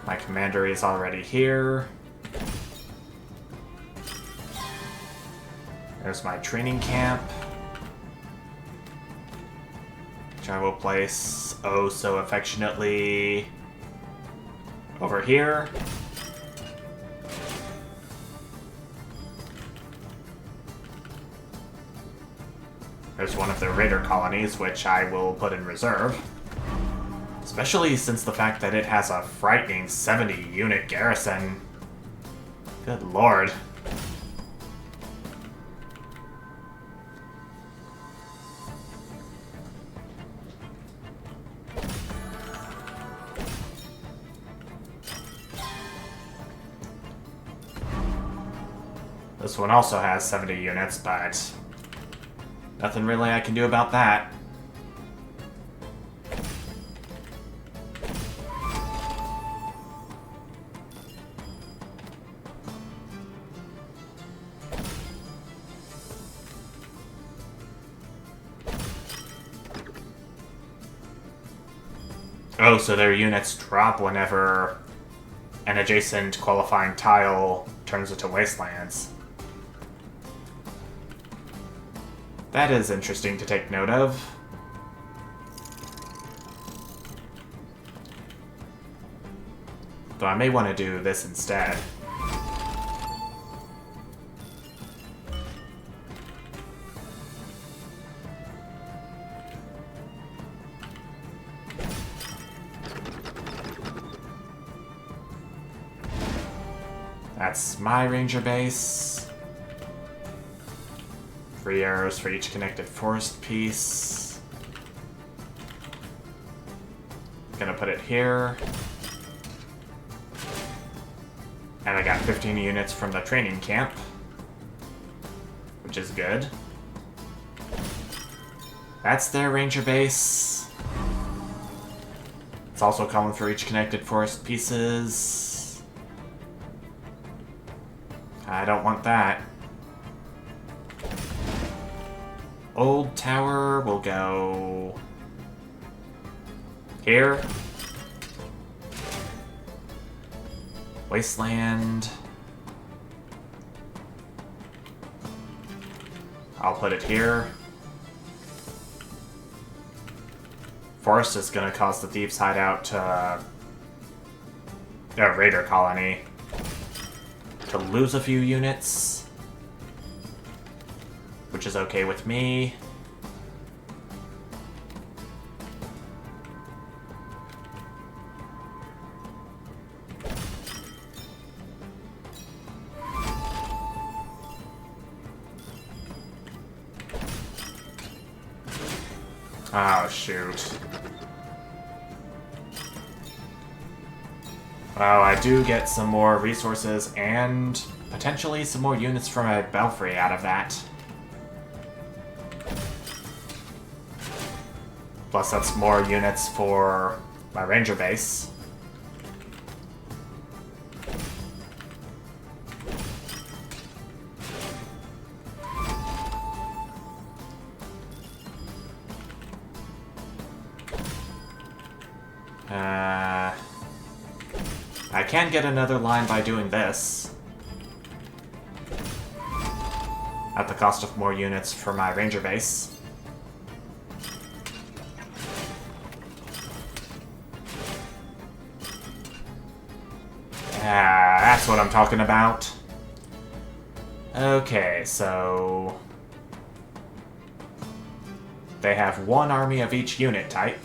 My commander is already here. There's my training camp, which I will place oh so affectionately over here. There's one of the raider colonies, which I will put in reserve. Especially since the fact that it has a frightening 70-unit garrison. Good lord. This one also has 70 units, but nothing really I can do about that. Oh, so their units drop whenever an adjacent qualifying tile turns into wastelands. That is interesting to take note of. Though I may want to do this instead. That's my ranger base. 3 arrows for each connected forest piece. Gonna put it here. And I got 15 units from the training camp, which is good. That's their ranger base. It's also calling for each connected forest pieces. I don't want that. Old tower will go here. Wasteland. I'll put it here. Forest is going to cause the Thieves' Hideout to... Raider Colony to lose a few units, which is okay with me. Oh, shoot. Well, I do get some more resources and potentially some more units from a belfry out of that. Plus, that's more units for my ranger base. can get another line by doing this. At the cost of more units for my ranger base. That's what I'm talking about. Okay, so... they have one army of each unit type.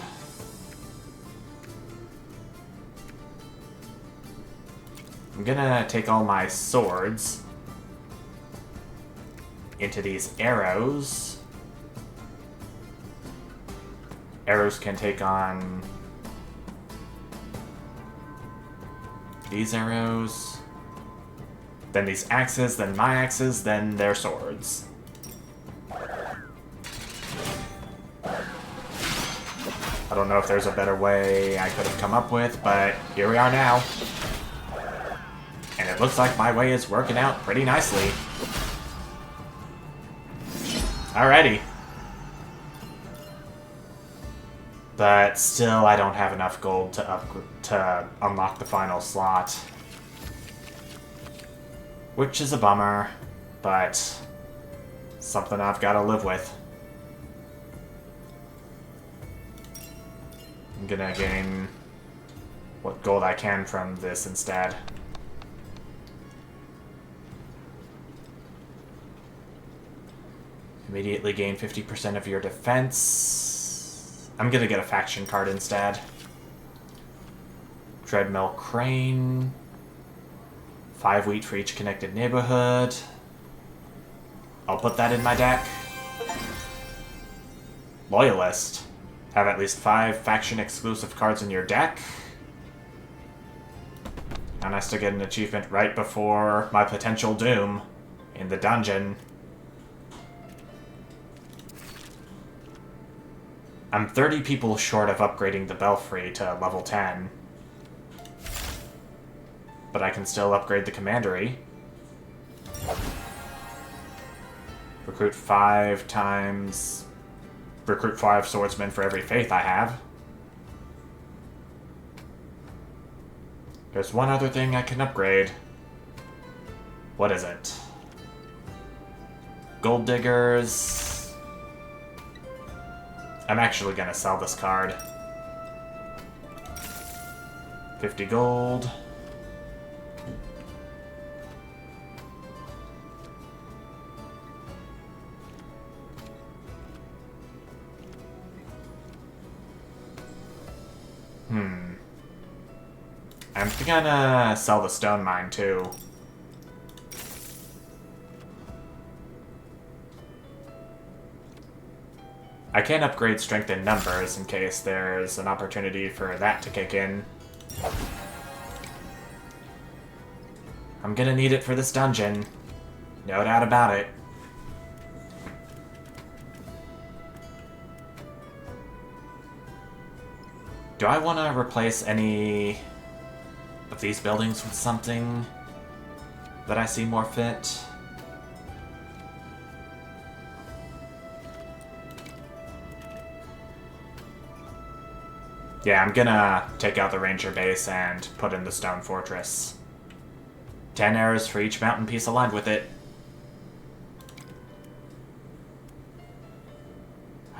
I'm gonna take all my swords into these arrows. Arrows can take on these arrows, then these axes, then my axes, then their swords. I don't know if there's a better way I could have come up with, but here we are now. And it looks like my way is working out pretty nicely. Alrighty. But still, I don't have enough gold to unlock the final slot. Which is a bummer, but something I've got to live with. I'm gonna gain what gold I can from this instead. Immediately gain 50% of your defense. I'm gonna get a faction card instead. Treadmill Crane. 5 wheat for each connected neighborhood. I'll put that in my deck. Loyalist. Have at least 5 faction exclusive cards in your deck. And I still get an achievement right before my potential doom in the dungeon. I'm 30 people short of upgrading the Belfry to level 10. But I can still upgrade the Commandery. Recruit 5 times... recruit 5 swordsmen for every faith I have. There's one other thing I can upgrade. What is it? Gold Diggers... I'm actually gonna sell this card. 50 gold. I'm gonna sell the stone mine too. I can upgrade strength in numbers in case there's an opportunity for that to kick in. I'm gonna need it for this dungeon. No doubt about it. Do I want to replace any of these buildings with something that I see more fit? Yeah, I'm gonna take out the ranger base and put in the stone fortress. 10 arrows for each mountain piece aligned with it.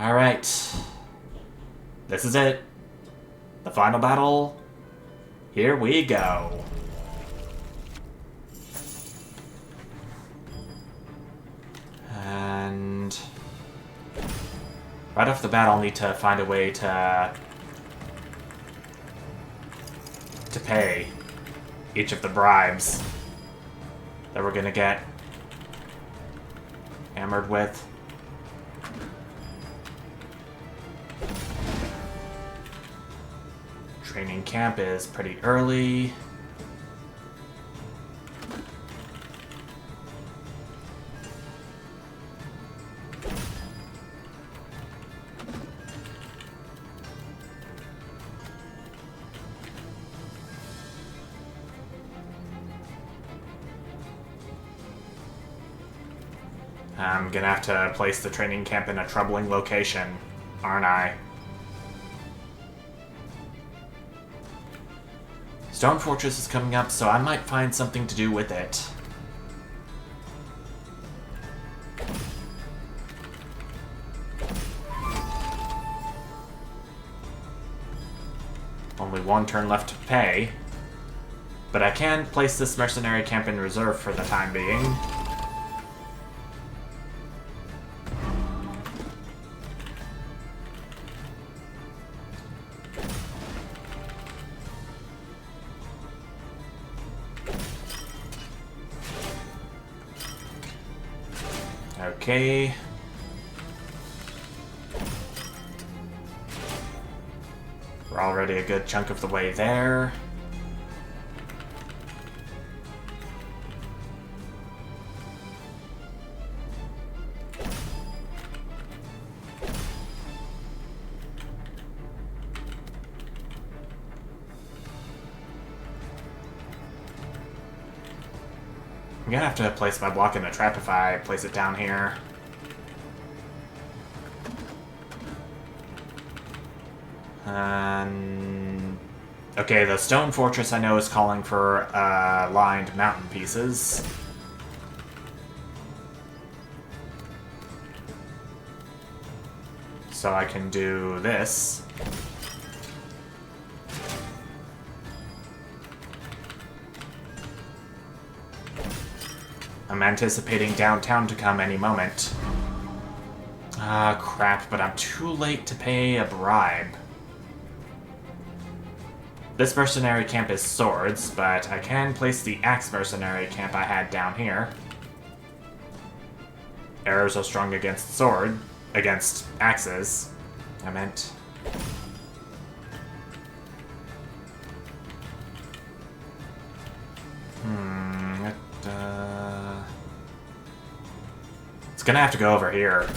Alright. This is it. The final battle. Here we go. And... right off the bat, I'll need to find a way to pay each of the bribes that we're gonna get hammered with. Training camp is pretty early. I'm gonna have to place the training camp in a troubling location, aren't I? Stone Fortress is coming up, so I might find something to do with it. Only one turn left to pay. But I can place this mercenary camp in reserve for the time being. Okay. We're already a good chunk of the way there. I'm gonna have to place my block in a trap if I place it down here. Okay, the stone fortress I know is calling for lined mountain pieces. So I can do this. I'm anticipating downtown to come any moment. Ah, crap, but I'm too late to pay a bribe. This mercenary camp is swords, but I can place the axe mercenary camp I had down here. Arrows are strong against against axes, I meant. It's gonna have to go over here.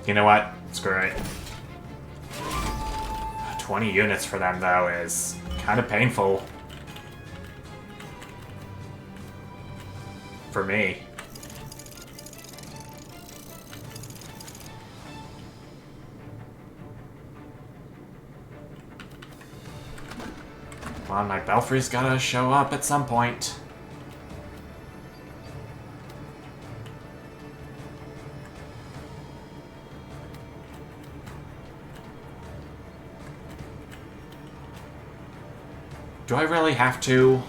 You know what? Screw it. 20 units for them, though, is kind of painful. For me. Come on, my Belfry's gotta show up at some point. Do I really have to?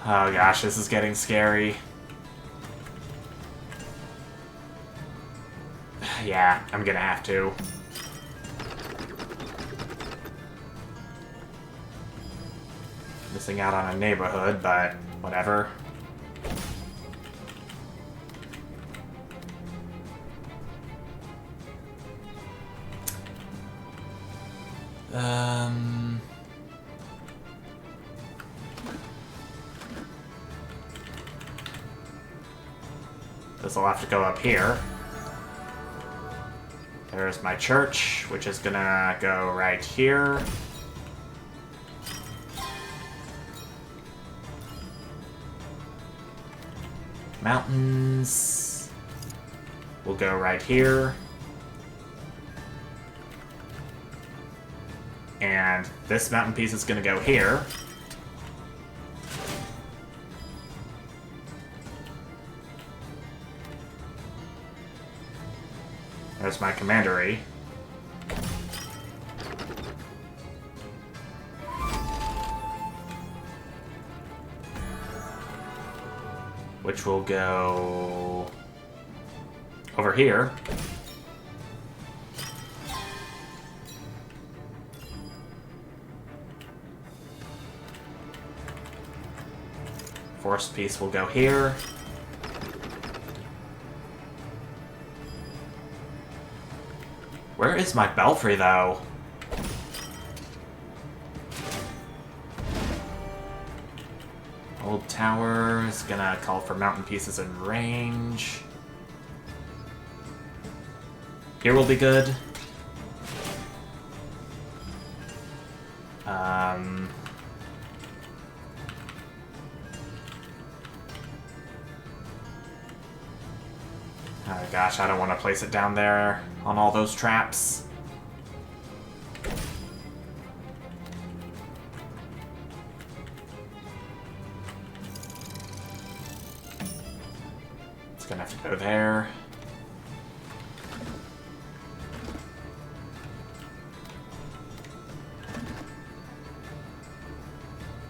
Oh gosh, this is getting scary. Yeah, I'm gonna have to. Missing out on a neighborhood, but whatever. This will have to go up here. There's my church, which is gonna go right here. Mountains will go right here. And this mountain piece is gonna go here. There's my commandery. Which will go over here. Forest piece will go here. Where is my belfry, though? Old tower is gonna call for mountain pieces in range. Here will be good. Oh gosh, I don't want to place it down there on all those traps. It's gonna have to go there.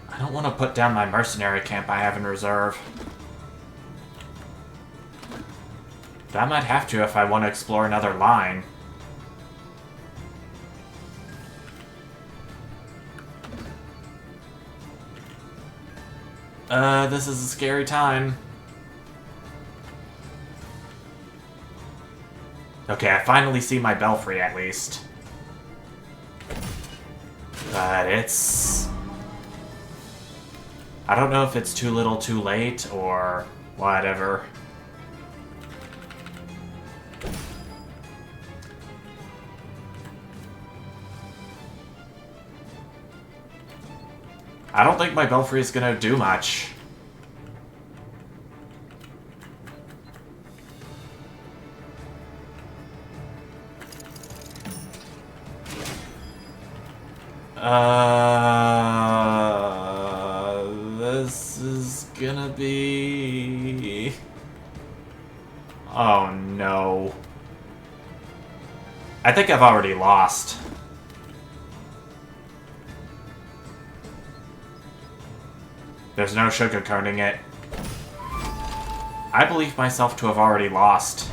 I don't want to put down my mercenary camp I have in reserve. But I might have to if I want to explore another line. This is a scary time. Okay, I finally see my belfry at least. But it's... I don't know if it's too little too late or whatever. I don't think my belfry is gonna do much. This is gonna be... Oh no. I think I've already lost. There's no sugarcoating it. I believe myself to have already lost.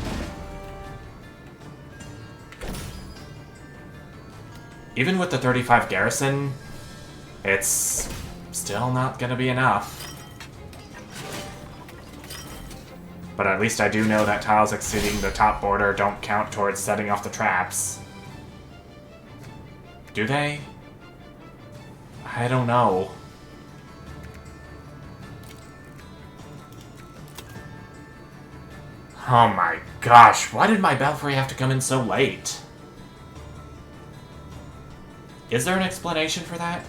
Even with the 35 garrison, it's still not gonna be enough. But at least I do know that tiles exceeding the top border don't count towards setting off the traps. Do they? I don't know. Oh my gosh, why did my belfry have to come in so late? Is there an explanation for that?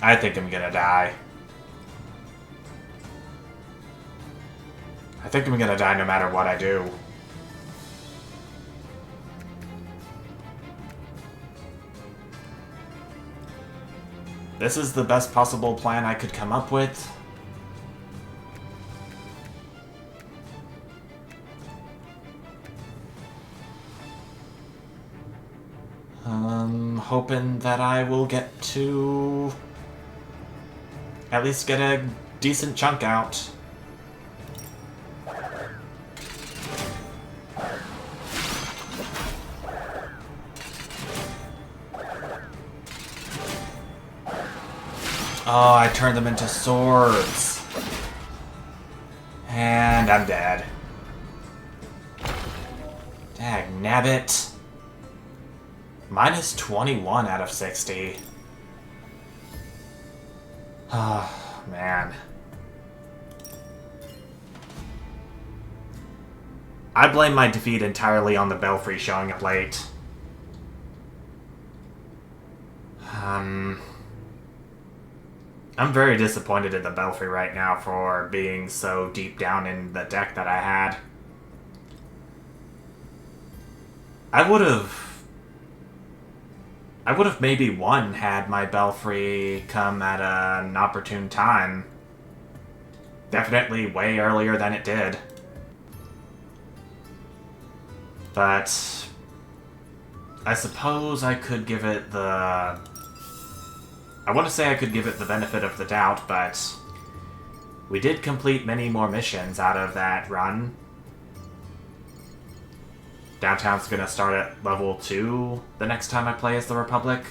I think I'm gonna die. I think I'm gonna die no matter what I do. This is the best possible plan I could come up with. Hoping that I will get to at least get a decent chunk out. Oh, I turned them into swords. And I'm dead. Dagnabbit. Minus 21 out of 60. Oh, man. I blame my defeat entirely on the belfry showing up late. I'm very disappointed in the belfry right now for being so deep down in the deck that I had. I would have maybe won had my belfry come at an opportune time. Definitely way earlier than it did. But I suppose I could give it the... I want to say I could give it the benefit of the doubt, but we did complete many more missions out of that run. Downtown's gonna start at level 2 the next time I play as the Republic.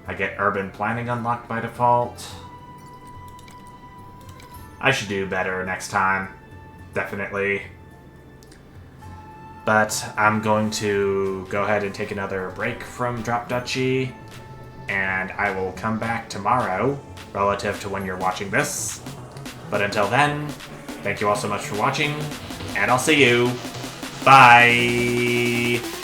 I get urban planning unlocked by default. I should do better next time. Definitely. But I'm going to go ahead and take another break from Drop Duchy, and I will come back tomorrow, relative to when you're watching this. But until then, thank you all so much for watching, and I'll see you. Bye!